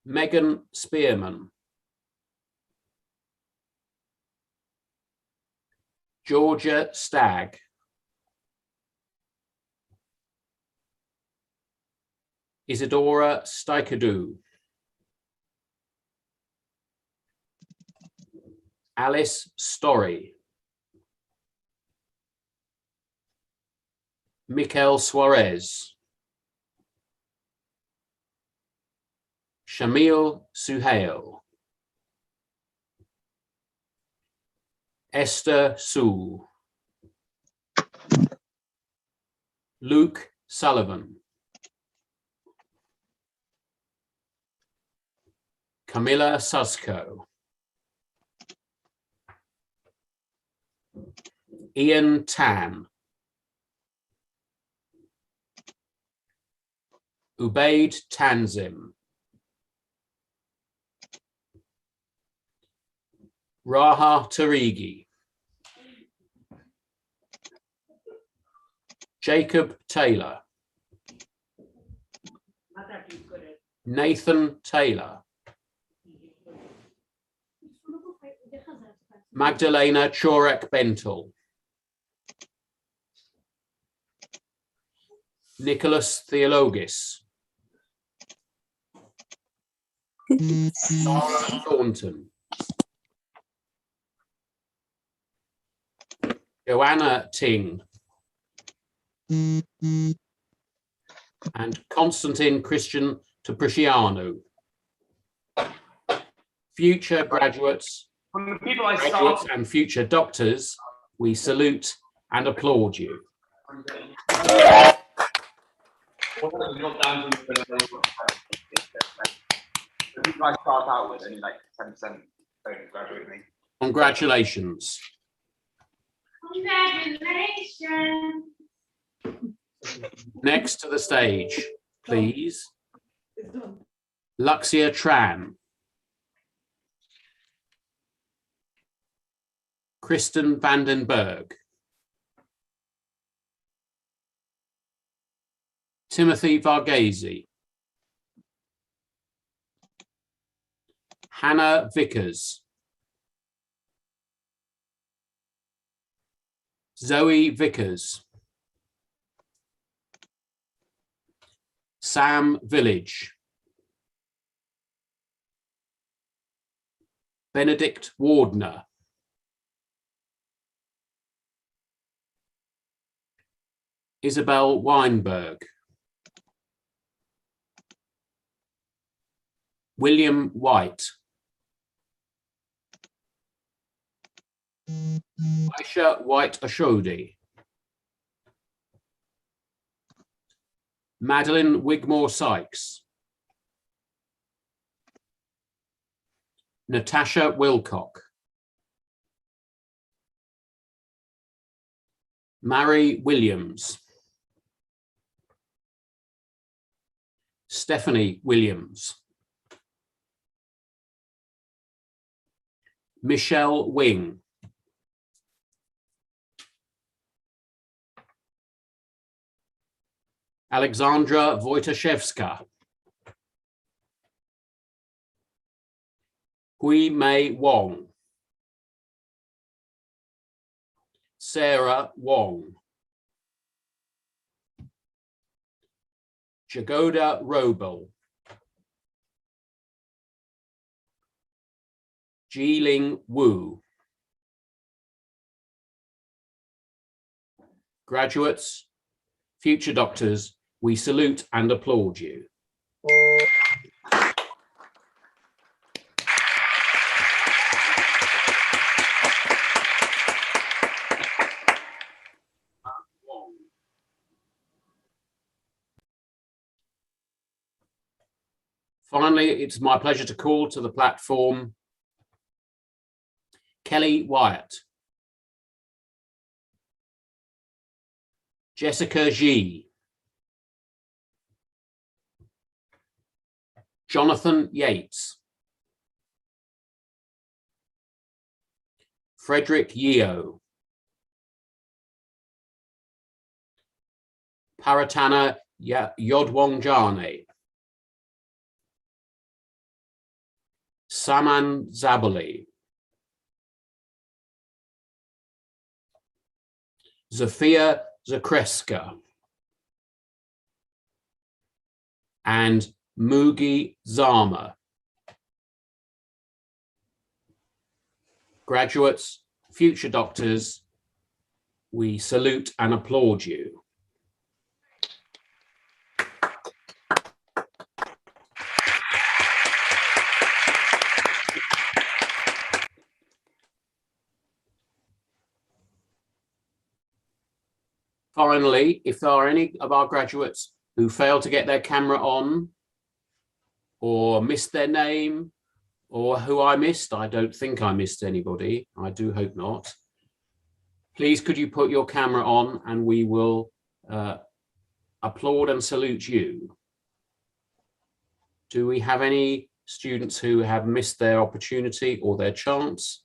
S1: Megan Spearman, Georgia Stagg, Isadora Stikadu, Alice Story, Mikel Suarez, Shamil Suhail, Esther Sewell, Luke Sullivan, Camilla Susko, Ian Tan, Ubaid Tanzim, Raha Tarigi, Jacob Taylor, Nathan Taylor, Magdalena Chorek Bentel, Nicholas Theologis, Sarah Thornton, Joanna Ting, and Konstantin Christian Topricianu. Future graduates, and future doctors, we salute and applaud you.
S7: I start out with only like 10% don't graduate me.
S1: Congratulations.
S8: Congratulations.
S1: Next to the stage, please. Luxia Tran, Kristen Vandenberg, Timothy Varghese, Hannah Vickers, Zoe Vickers, Sam Village, Benedict Wardner, Isabel Weinberg, William White, Aisha White Ashodi, Madeline Wigmore Sykes, Natasha Wilcock, Mary Williams, Stephanie Williams, Michelle Wing, Alexandra Wojtaszewska, Hui Mei Wong, Sarah Wong, Jagoda Robel, Jiling Wu. Graduates, future doctors, we salute and applaud you. Finally, it's my pleasure to call to the platform Kelly Wyatt, Jessica G, Jonathan Yates, Frederick Yeo, Paratana Yodwongjane, Saman Zabali, Zofia Zakreska, and Mugi Zama. Graduates, future doctors, we salute and applaud you. Finally, if there are any of our graduates who fail to get their camera on or missed their name or who I missed, I don't think I missed anybody, I do hope not. Please could you put your camera on and we will applaud and salute you. Do we have any students who have missed their opportunity or their chance?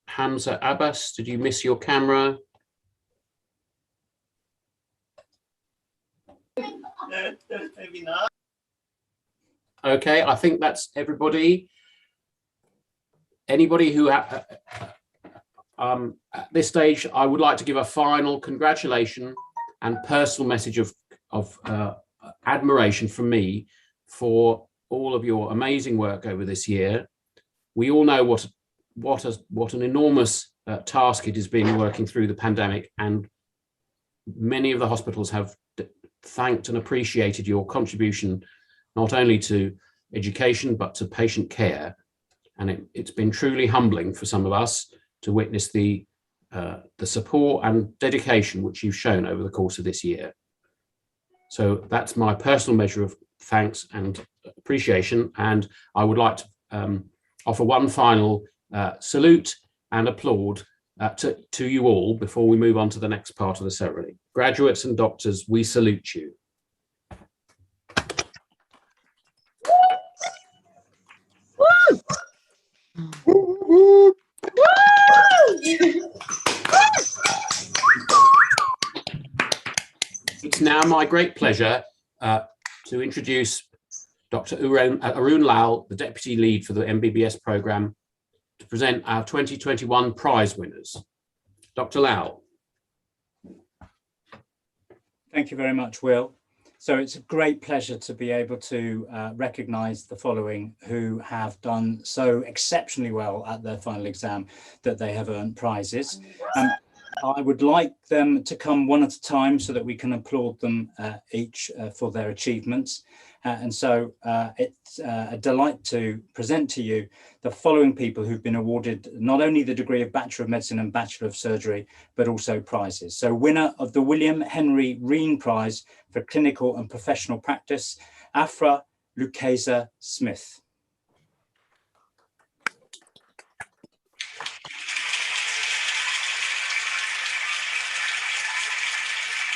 S1: Hamza Abbas, did you miss your camera?
S9: Maybe not.
S1: Okay, I think that's everybody. Anybody who at this stage, I would like to give a final congratulation and personal message of admiration from me for all of your amazing work over this year. We all know what an enormous task it has been working through the pandemic, and many of the hospitals have thanked and appreciated your contribution not only to education but to patient care, and it's been truly humbling for some of us to witness the support and dedication which you've shown over the course of this year. So that's my personal measure of thanks and appreciation, and I would like to offer one final salute and applaud to you all before we move on to the next part of the ceremony. Graduates and doctors, we salute you.
S9: Woo!
S1: now my great pleasure to introduce Dr. Arun Lal, the Deputy Lead for the MBBS programme, to present our 2021 prize winners. Dr. Lal.
S10: Thank you very much, Will. So it's a great pleasure to be able to recognise the following who have done so exceptionally well at their final exam that they have earned prizes. I would like them to come one at a time so that we can applaud them each for their achievements. It's a delight to present to you the following people who've been awarded not only the degree of Bachelor of Medicine and Bachelor of Surgery, but also prizes. So winner of the William Henry Reen Prize for Clinical and Professional Practice, Afra Lucasa Smith.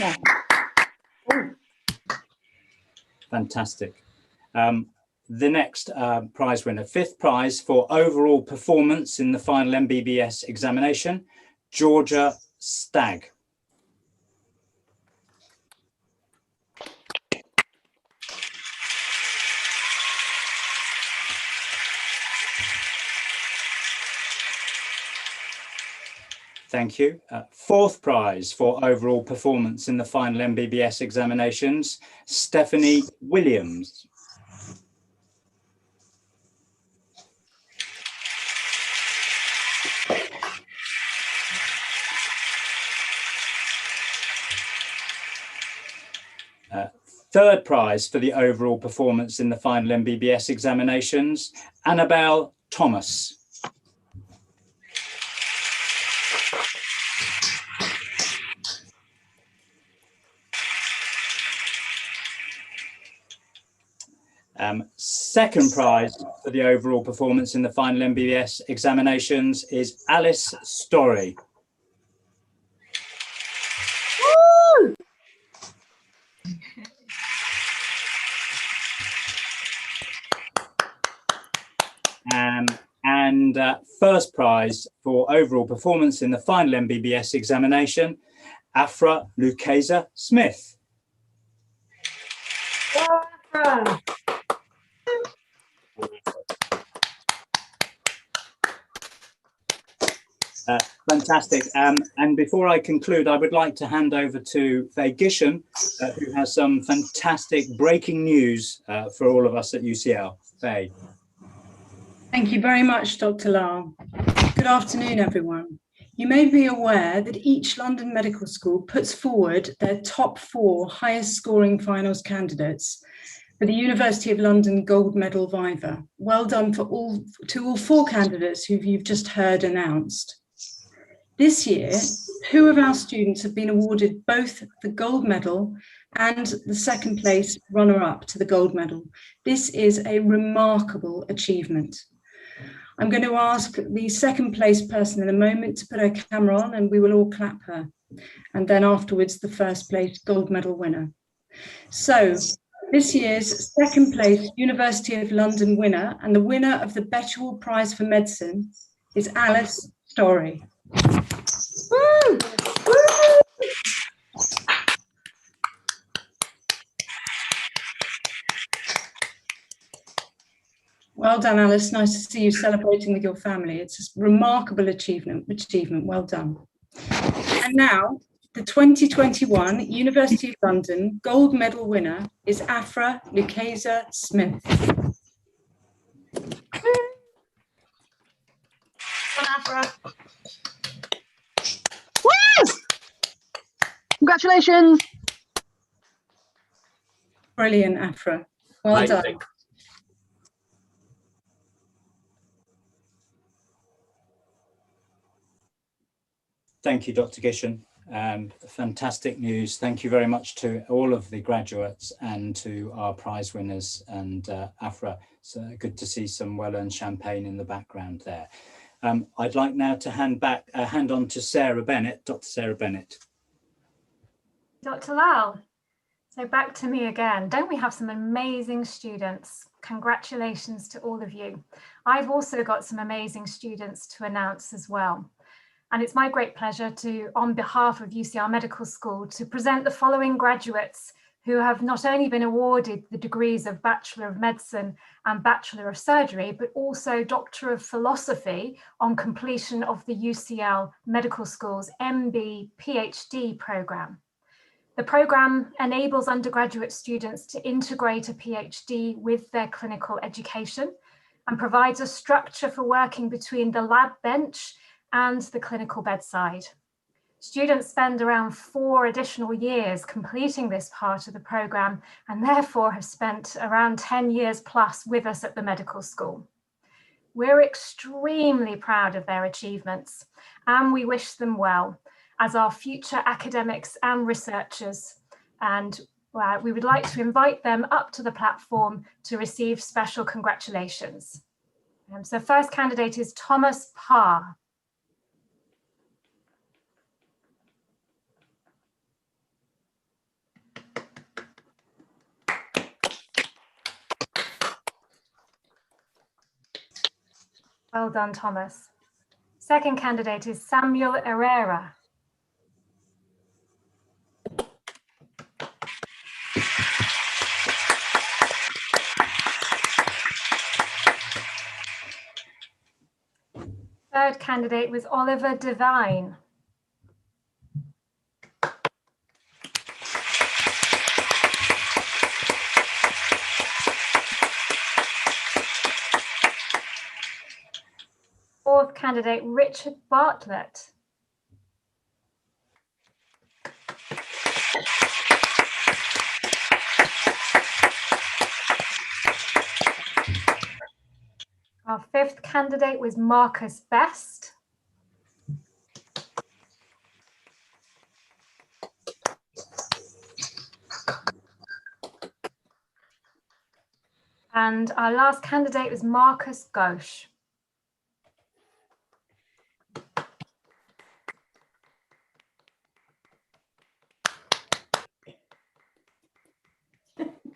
S10: Yeah. Fantastic. The next prize winner, fifth prize for overall performance in the final MBBS examination, Georgia Stagg. Thank you. Fourth prize for overall performance in the final MBBS examinations, Stephanie Williams. Third prize for the overall performance in the final MBBS examinations, Annabelle Thomas. Second prize for the overall performance in the final MBBS examinations is Alice Story. Woo! And first prize for overall performance in the final MBBS examination, Afra Lucasa Smith. Afra. Fantastic. And before I conclude, I would like to hand over to Faye Gisham, who has some fantastic breaking news for all of us at UCL. Faye.
S11: Thank you very much, Dr. Lal. Good afternoon, everyone. You may be aware that each London medical school puts forward their top 4 highest scoring finals candidates for the University of London Gold Medal Viva. Well done to all 4 candidates who you've just heard announced. This year, 2 of our students have been awarded both the gold medal and the second place runner-up to the gold medal. This is a remarkable achievement. I'm going to ask the second place person in a moment to put her camera on and we will all clap her. And then afterwards, the first place gold medal winner. So this year's second place University of London winner and the winner of the Betchwell Prize for Medicine is Alice Story. Woo! Woo! Well done, Alice. Nice to see you celebrating with your family. It's a remarkable achievement. Well done. And now, the 2021 University of London Gold Medal winner is Afra Lucasa Smith.
S12: Afra. Woo! Congratulations.
S11: Brilliant, Afra. Well done.
S10: Thank you, Dr. Gisham. Fantastic news. Thank you very much to all of the graduates and to our prize winners and Afra. It's good to see some well-earned champagne in the background there. I'd like now to hand on to Sarah Bennett, Dr. Sarah Bennett.
S3: Dr. Lal, so back to me again. Don't we have some amazing students? Congratulations to all of you. I've also got some amazing students to announce as well. And it's my great pleasure to, on behalf of UCL Medical School, to present the following graduates who have not only been awarded the degrees of Bachelor of Medicine and Bachelor of Surgery, but also Doctor of Philosophy on completion of the UCL Medical School's MB-PhD programme. The programme enables undergraduate students to integrate a PhD with their clinical education and provides a structure for working between the lab bench and the clinical bedside. Students spend around 4 additional years completing this part of the programme and therefore have spent around 10 years plus with us at the medical school. We're extremely proud of their achievements and we wish them well as our future academics and researchers, and we would like to invite them up to the platform to receive special congratulations. So first candidate is Thomas Parr. Well done, Thomas. Second candidate is Samuel Herrera. Third candidate was Oliver Devine. Fourth candidate, Richard Bartlett. Our fifth candidate was Marcus Best. And our last candidate was Marcus Ghosh.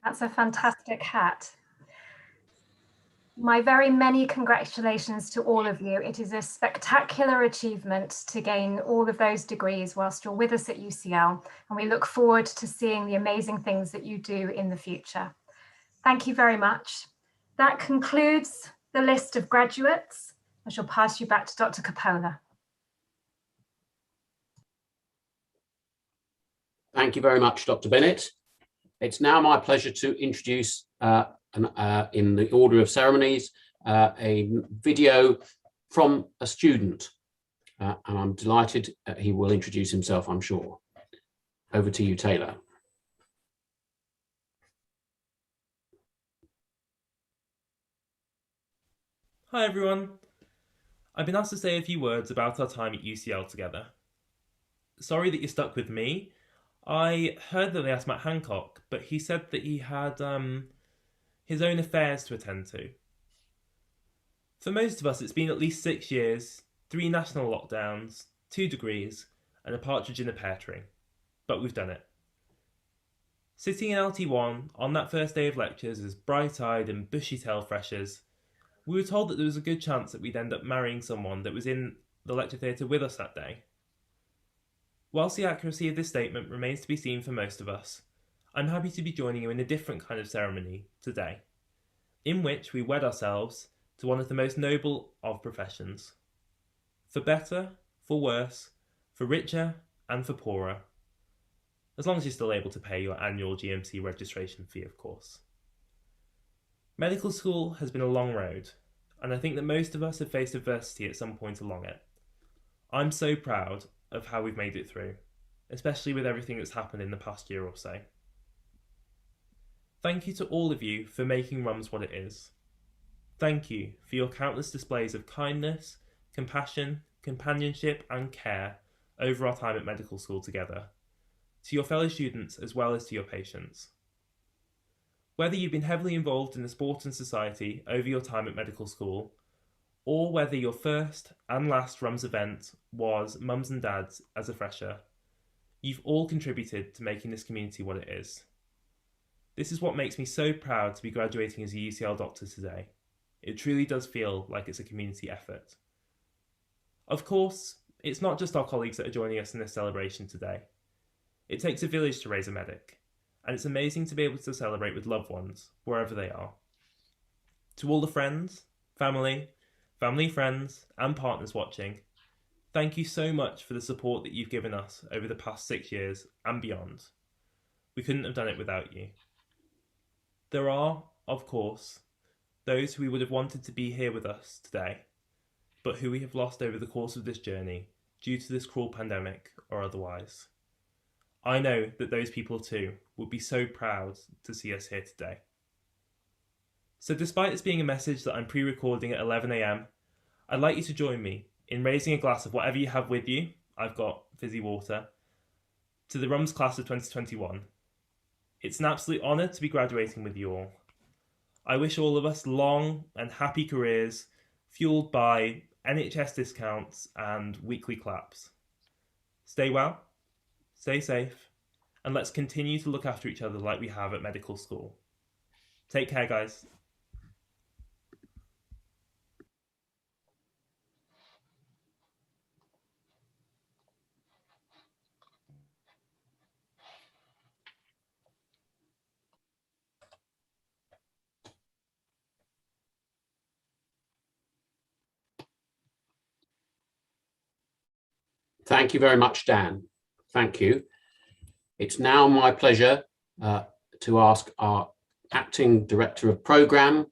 S3: That's a fantastic hat. My very many congratulations to all of you. It is a spectacular achievement to gain all of those degrees whilst you're with us at UCL, and we look forward to seeing the amazing things that you do in the future. Thank you very much. That concludes the list of graduates. I shall pass you back to Dr. Coppola.
S1: Thank you very much, Dr. Bennett. It's now my pleasure to introduce, in the order of ceremonies, a video from a student. And I'm delighted he will introduce himself, I'm sure. Over to you, Taylor.
S13: Hi everyone. I've been asked to say a few words about our time at UCL together. Sorry that you're stuck with me. I heard that they asked Matt Hancock, but he said that he had his own affairs to attend to. For most of us, it's been at least 6 years, 3 national lockdowns, 2 degrees, and a partridge in a pear tree. But we've done it. Sitting in LT1 on that first day of lectures as bright-eyed and bushy-tailed freshers, we were told that there was a good chance that we'd end up marrying someone that was in the lecture theatre with us that day. Whilst the accuracy of this statement remains to be seen for most of us, I'm happy to be joining you in a different kind of ceremony today, in which we wed ourselves to one of the most noble of professions. For better, for worse, for richer and for poorer. As long as you're still able to pay your annual GMC registration fee, of course. Medical school has been a long road, and I think that most of us have faced adversity at some point along it. I'm so proud of how we've made it through, especially with everything that's happened in the past year or so. Thank you to all of you for making RUMS what it is. Thank you for your countless displays of kindness, compassion, companionship and care over our time at medical school together, to your fellow students as well as to your patients. Whether you've been heavily involved in the sport and society over your time at medical school, or whether your first and last RUMS event was Mums and Dads as a fresher, you've all contributed to making this community what it is. This is what makes me so proud to be graduating as a UCL doctor today. It truly does feel like it's a community effort. Of course, it's not just our colleagues that are joining us in this celebration today. It takes a village to raise a medic, and it's amazing to be able to celebrate with loved ones, wherever they are. To all the friends, family, friends, and partners watching, thank you so much for the support that you've given us over the past 6 years and beyond. We couldn't have done it without you. There are, of course, those who we would have wanted to be here with us today, but who we have lost over the course of this journey due to this cruel pandemic or otherwise. I know that those people too would be so proud to see us here today. So despite this being a message that I'm pre-recording at 11 AM, I'd like you to join me in raising a glass of whatever you have with you, I've got fizzy water, to the RUMS class of 2021. It's an absolute honour to be graduating with you all. I wish all of us long and happy careers fueled by NHS discounts and weekly claps. Stay well, stay safe, and let's continue to look after each other like we have at medical school. Take care, guys.
S1: Thank you very much, Dan. Thank you. It's now my pleasure to ask our Acting Director of Programme,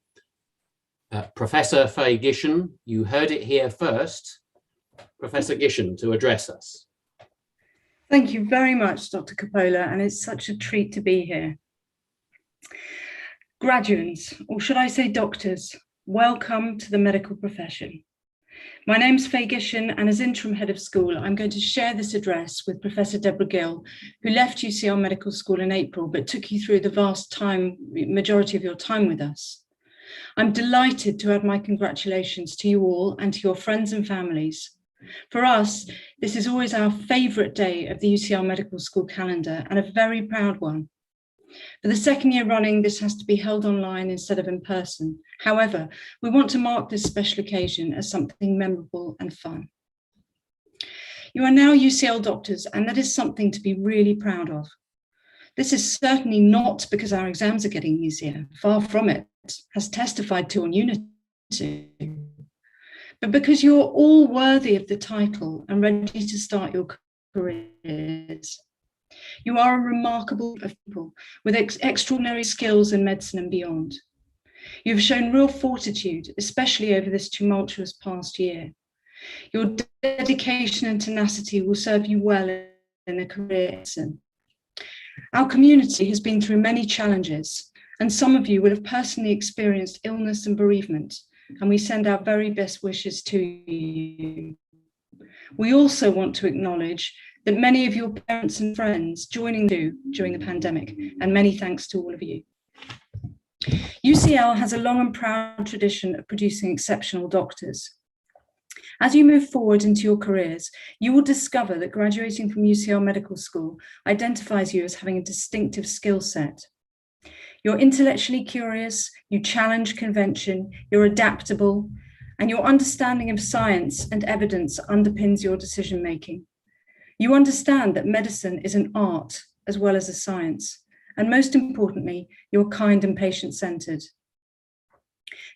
S1: Professor Faye Gishen. You heard it here first. Professor Gishen, to address us.
S11: Thank you very much, Dr. Coppola, and it's such a treat to be here. Graduates, or should I say doctors, welcome to the medical profession. My name's Faye Gishen, and as interim head of school, I'm going to share this address with Professor Deborah Gill, who left UCL Medical School in April, but took you through the majority of your time with us. I'm delighted to add my congratulations to you all and to your friends and families. For us, this is always our favourite day of the UCL Medical School calendar, and a very proud one. For the second year running, this has to be held online instead of in person. However, we want to mark this special occasion as something memorable and fun. You are now UCL doctors, and that is something to be really proud of. This is certainly not because our exams are getting easier, far from it, as testified to on Unity, but because you're all worthy of the title and ready to start your careers. You are a remarkable group of people with extraordinary skills in medicine and beyond. You've shown real fortitude, especially over this tumultuous past year. Your dedication and tenacity will serve you well in a career in medicine. Our community has been through many challenges, and some of you will have personally experienced illness and bereavement, and we send our very best wishes to you. We also want to acknowledge that many of your parents and friends joining you during the pandemic, and many thanks to all of you. UCL has a long and proud tradition of producing exceptional doctors. As you move forward into your careers, you will discover that graduating from UCL Medical School identifies you as having a distinctive skill set. You're intellectually curious, you challenge convention, you're adaptable, and your understanding of science and evidence underpins your decision-making. You understand that medicine is an art as well as a science, and most importantly, you're kind and patient-centered.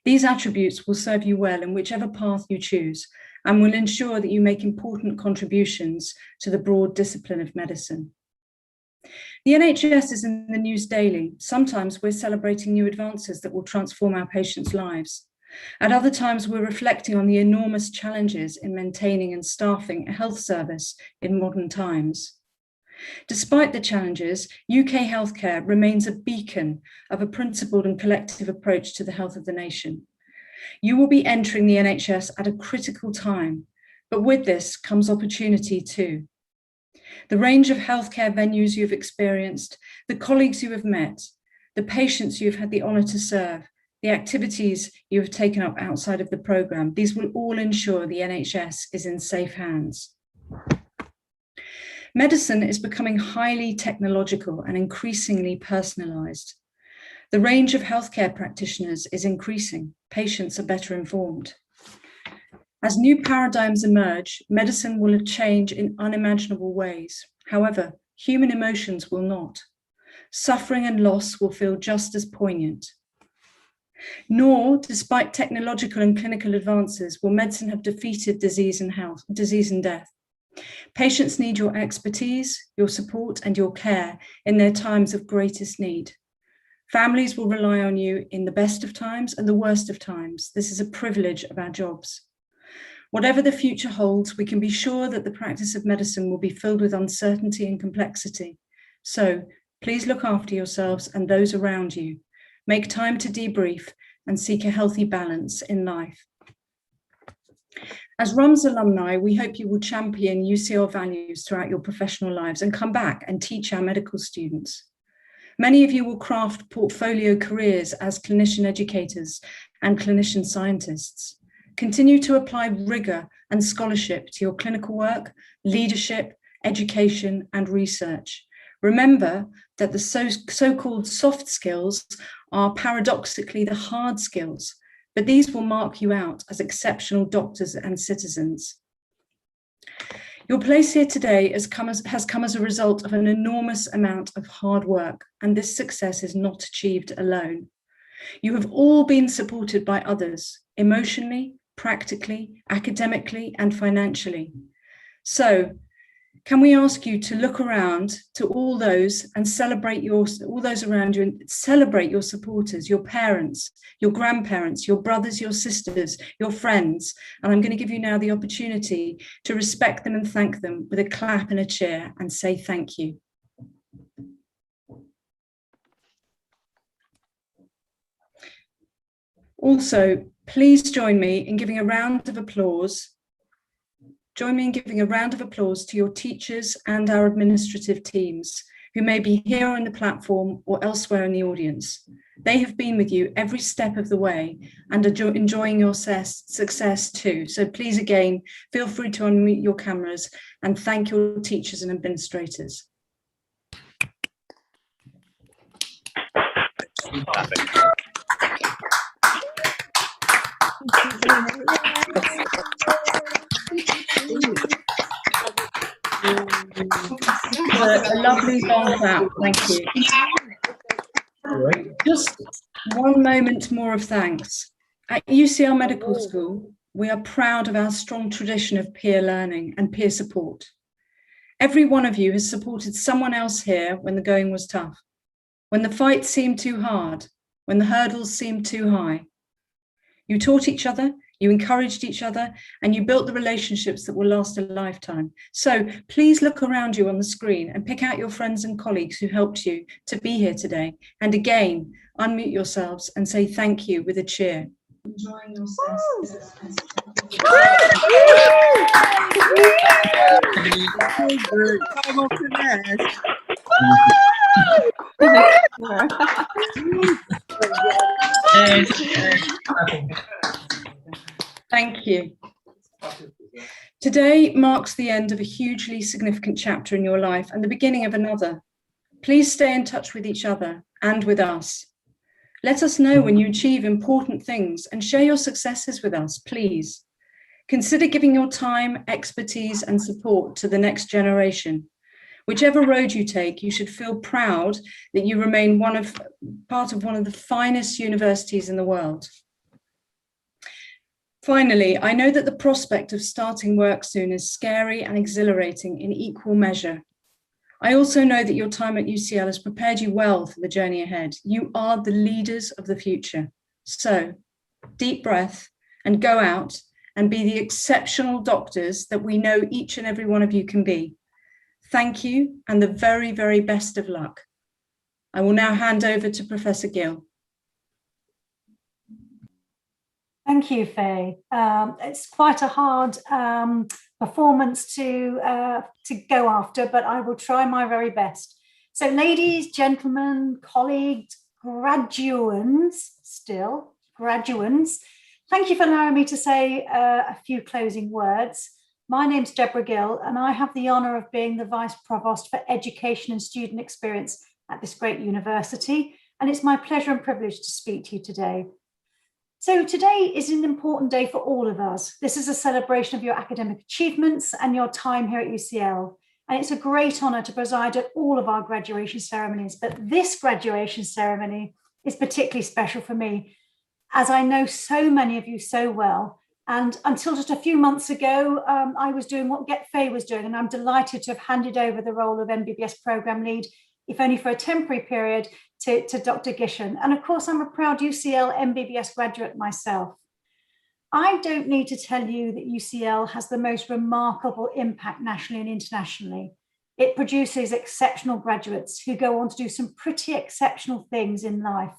S11: These attributes will serve you well in whichever path you choose, and will ensure that you make important contributions to the broad discipline of medicine. The NHS is in the news daily. Sometimes we're celebrating new advances that will transform our patients' lives. At other times, we're reflecting on the enormous challenges in maintaining and staffing a health service in modern times. Despite the challenges, UK healthcare remains a beacon of a principled and collective approach to the health of the nation. You will be entering the NHS at a critical time, but with this comes opportunity too. The range of healthcare venues you've experienced, the colleagues you have met, the patients you've had the honour to serve, the activities you have taken up outside of the programme, these will all ensure the NHS is in safe hands. Medicine is becoming highly technological and increasingly personalised. The range of healthcare practitioners is increasing. Patients are better informed. As new paradigms emerge, medicine will change in unimaginable ways. However, human emotions will not. Suffering and loss will feel just as poignant. Nor, despite technological and clinical advances, will medicine have defeated disease and death. Patients need your expertise, your support, and your care in their times of greatest need. Families will rely on you in the best of times and the worst of times. This is a privilege of our jobs. Whatever the future holds, we can be sure that the practice of medicine will be filled with uncertainty and complexity. So please look after yourselves and those around you. Make time to debrief and seek a healthy balance in life. As RUMS alumni, we hope you will champion UCL values throughout your professional lives and come back and teach our medical students. Many of you will craft portfolio careers as clinician educators and clinician scientists. Continue to apply rigor and scholarship to your clinical work, leadership, education, and research. Remember that the so-called soft skills are paradoxically the hard skills, but these will mark you out as exceptional doctors and citizens. Your place here today has come as a result of an enormous amount of hard work, and this success is not achieved alone. You have all been supported by others, emotionally, practically, academically, and financially. So, can we ask you to look around to all those and celebrate all those around you and celebrate your supporters, your parents, your grandparents, your brothers, your sisters, your friends. And I'm going to give you now the opportunity to respect them and thank them with a clap and a cheer and say thank you. Also, please join me in giving a round of applause. Join me in giving a round of applause to your teachers and our administrative teams who may be here on the platform or elsewhere in the audience. They have been with you every step of the way and are enjoying your success too. So please again, feel free to unmute your cameras and thank your teachers and administrators. A lovely long clap, thank you. Just one moment more of thanks. At UCL Medical School, we are proud of our strong tradition of peer learning and peer support. Every one of you has supported someone else here when the going was tough, when the fight seemed too hard, when the hurdles seemed too high. You taught each other, you encouraged each other, and you built the relationships that will last a lifetime. So please look around you on the screen and pick out your friends and colleagues who helped you to be here today. And again, unmute yourselves and say thank you with a cheer. Enjoying yourselves. Thank you. Today marks the end of a hugely significant chapter in your life and the beginning of another. Please stay in touch with each other and with us. Let us know when you achieve important things and share your successes with us, please. Consider giving your time, expertise, and support to the next generation. Whichever road you take, you should feel proud that you remain part of one of the finest universities in the world. Finally, I know that the prospect of starting work soon is scary and exhilarating in equal measure. I also know that your time at UCL has prepared you well for the journey ahead. You are the leaders of the future. So, deep breath and go out and be the exceptional doctors that we know each and every one of you can be. Thank you and the very, very best of luck. I will now hand over to Professor Gill.
S14: Thank you, Faye. It's quite a hard performance to go after, but I will try my very best. So ladies, gentlemen, colleagues, graduands, thank you for allowing me to say a few closing words. My name's Deborah Gill, and I have the honour of being the Vice Provost for Education and Student Experience at this great university, and it's my pleasure and privilege to speak to you today. So today is an important day for all of us. This is a celebration of your academic achievements and your time here at UCL. And it's a great honour to preside at all of our graduation ceremonies. But this graduation ceremony is particularly special for me, as I know so many of you so well. And until just a few months ago, I was doing what Faye was doing, and I'm delighted to have handed over the role of MBBS programme lead, if only for a temporary period, to Dr. Gishan. And of course, I'm a proud UCL MBBS graduate myself. I don't need to tell you that UCL has the most remarkable impact nationally and internationally. It produces exceptional graduates who go on to do some pretty exceptional things in life.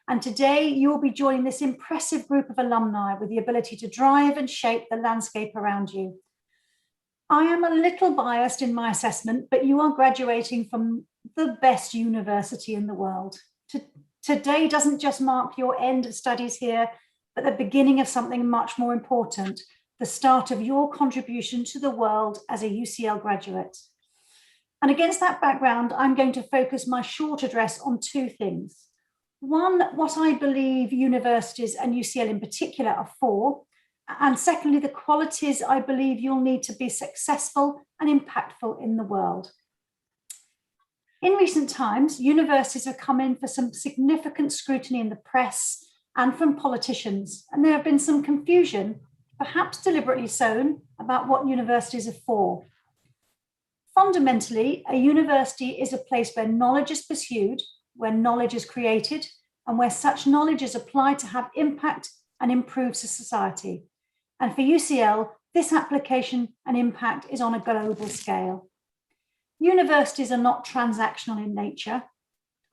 S14: And today you'll be joining this impressive group of alumni with the ability to drive and shape the landscape around you. I am a little biased in my assessment, but you are graduating from the best university in the world. Today doesn't just mark your end of studies here, but the beginning of something much more important, the start of your contribution to the world as a UCL graduate. And against that background, I'm going to focus my short address on two things. One, what I believe universities and UCL in particular are for, and secondly, the qualities I believe you'll need to be successful and impactful in the world. In recent times, universities have come in for some significant scrutiny in the press and from politicians, and there have been some confusion, perhaps deliberately sown, about what universities are for. Fundamentally, a university is a place where knowledge is pursued, where knowledge is created, and where such knowledge is applied to have impact and improve society. And for UCL, this application and impact is on a global scale. Universities are not transactional in nature.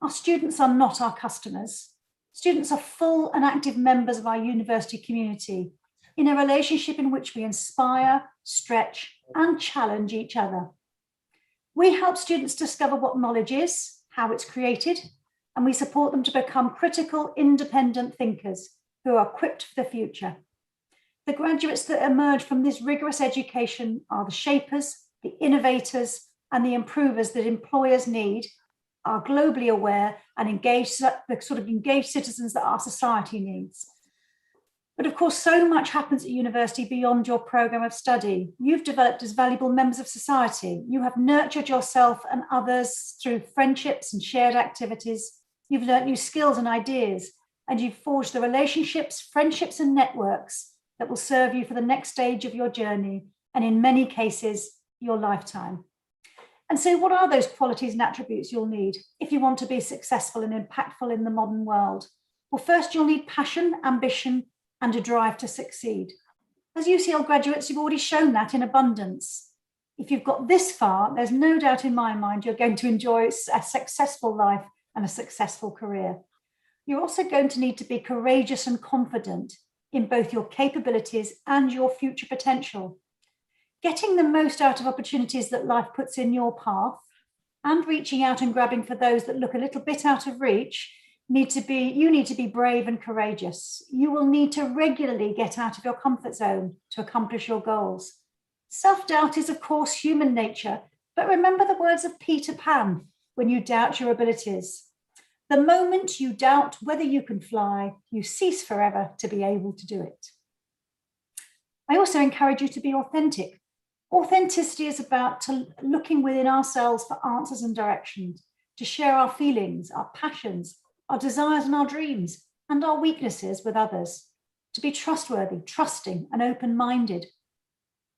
S14: Our students are not our customers. Students are full and active members of our university community in a relationship in which we inspire, stretch, and challenge each other. We help students discover what knowledge is, how it's created, and we support them to become critical, independent thinkers who are equipped for the future. The graduates that emerge from this rigorous education are the shapers, the innovators, and the improvers that employers need, are globally aware and engaged, the sort of engaged citizens that our society needs. But of course, so much happens at university beyond your program of study. You've developed as valuable members of society. You have nurtured yourself and others through friendships and shared activities. You've learned new skills and ideas, and you've forged the relationships, friendships, and networks that will serve you for the next stage of your journey, and in many cases, your lifetime. And so what are those qualities and attributes you'll need if you want to be successful and impactful in the modern world? Well, first, you'll need passion, ambition, and a drive to succeed. As UCL graduates, you've already shown that in abundance. If you've got this far, there's no doubt in my mind you're going to enjoy a successful life and a successful career. You're also going to need to be courageous and confident in both your capabilities and your future potential. Getting the most out of opportunities that life puts in your path and reaching out and grabbing for those that look a little bit out of reach you need to be brave and courageous. You will need to regularly get out of your comfort zone to accomplish your goals. Self-doubt is, of course, human nature, but remember the words of Peter Pan when you doubt your abilities. The moment you doubt whether you can fly, you cease forever to be able to do it. I also encourage you to be authentic. Authenticity is about looking within ourselves for answers and directions, to share our feelings, our passions, our desires and our dreams, and our weaknesses with others, to be trustworthy, trusting, and open-minded.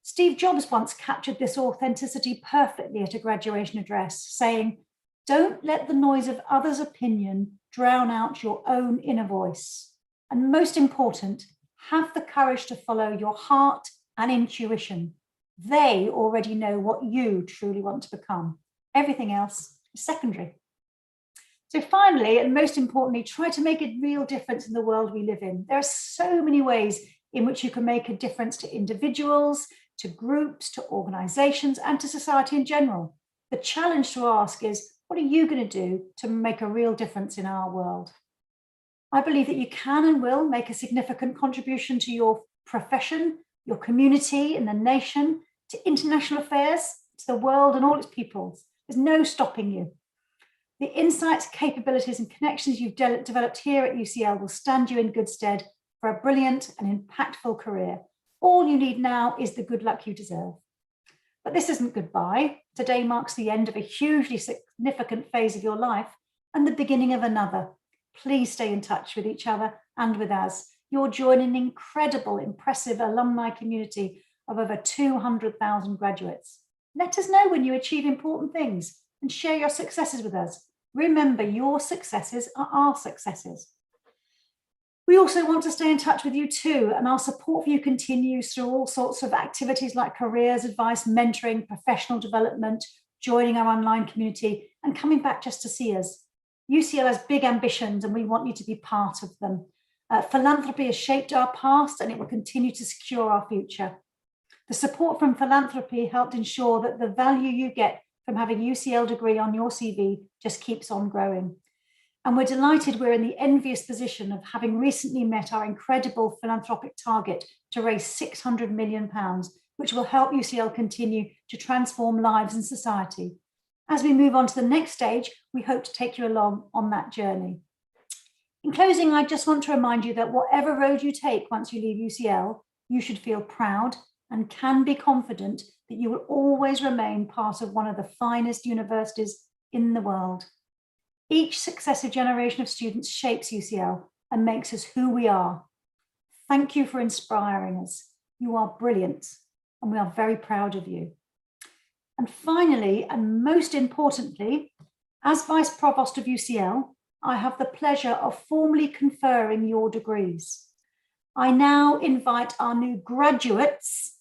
S14: Steve Jobs once captured this authenticity perfectly at a graduation address, saying, "Don't let the noise of others' opinion drown out your own inner voice. And most important, have the courage to follow your heart and intuition. They already know what you truly want to become. Everything else is secondary." So finally, and most importantly, try to make a real difference in the world we live in. There are so many ways in which you can make a difference to individuals, to groups, to organizations, and to society in general. The challenge to ask is, what are you going to do to make a real difference in our world? I believe that you can and will make a significant contribution to your profession, your community, and the nation, to international affairs, to the world and all its peoples. There's no stopping you. The insights, capabilities, and connections you've developed here at UCL will stand you in good stead for a brilliant and impactful career. All you need now is the good luck you deserve. But this isn't goodbye. Today marks the end of a hugely significant phase of your life and the beginning of another. Please stay in touch with each other and with us. You're joining an incredible, impressive alumni community of over 200,000 graduates. Let us know when you achieve important things and share your successes with us. Remember, your successes are our successes. We also want to stay in touch with you too, and our support for you continues through all sorts of activities like careers advice, mentoring, professional development, joining our online community, and coming back just to see us. UCL has big ambitions and we want you to be part of them. Philanthropy has shaped our past and it will continue to secure our future. The support from philanthropy helped ensure that the value you get from having a UCL degree on your CV just keeps on growing. And we're delighted we're in the envious position of having recently met our incredible philanthropic target to raise £600 million, which will help UCL continue to transform lives and society. As we move on to the next stage, we hope to take you along on that journey. In closing, I just want to remind you that whatever road you take once you leave UCL, you should feel proud and can be confident that you will always remain part of one of the finest universities in the world. Each successive generation of students shapes UCL and makes us who we are. Thank you for inspiring us. You are brilliant, and we are very proud of you. And finally, and most importantly, as Vice Provost of UCL, I have the pleasure of formally conferring your degrees. I now invite our new graduates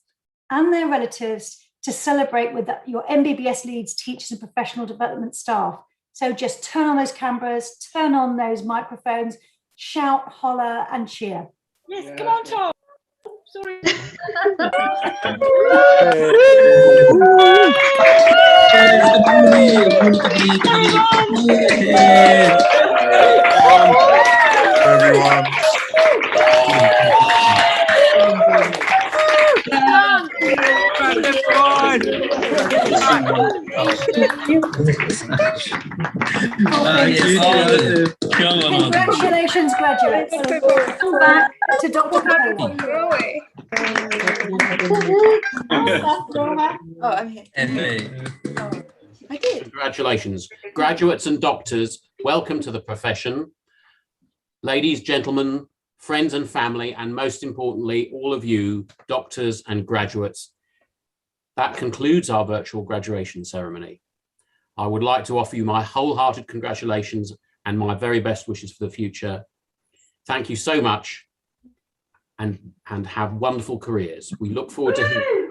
S14: and their relatives to celebrate with your MBBS leads, teachers and professional development staff. So just turn on those cameras, turn on those microphones, shout, holler and cheer.
S12: Yes, come on, Tom. Sorry.
S14: Congratulations, graduates. Come back to Dr. Cole.
S12: Oh, I'm here. I did.
S1: Congratulations. Graduates and doctors, welcome to the profession. Ladies, gentlemen, friends and family, and most importantly, all of you, doctors and graduates, that concludes our virtual graduation ceremony. I would like to offer you my wholehearted congratulations and my very best wishes for the future. Thank you so much and have wonderful careers. We look forward to hearing.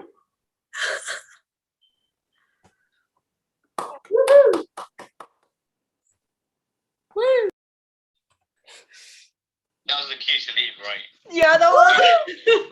S15: That was the cue to leave, right?
S12: Yeah, that was.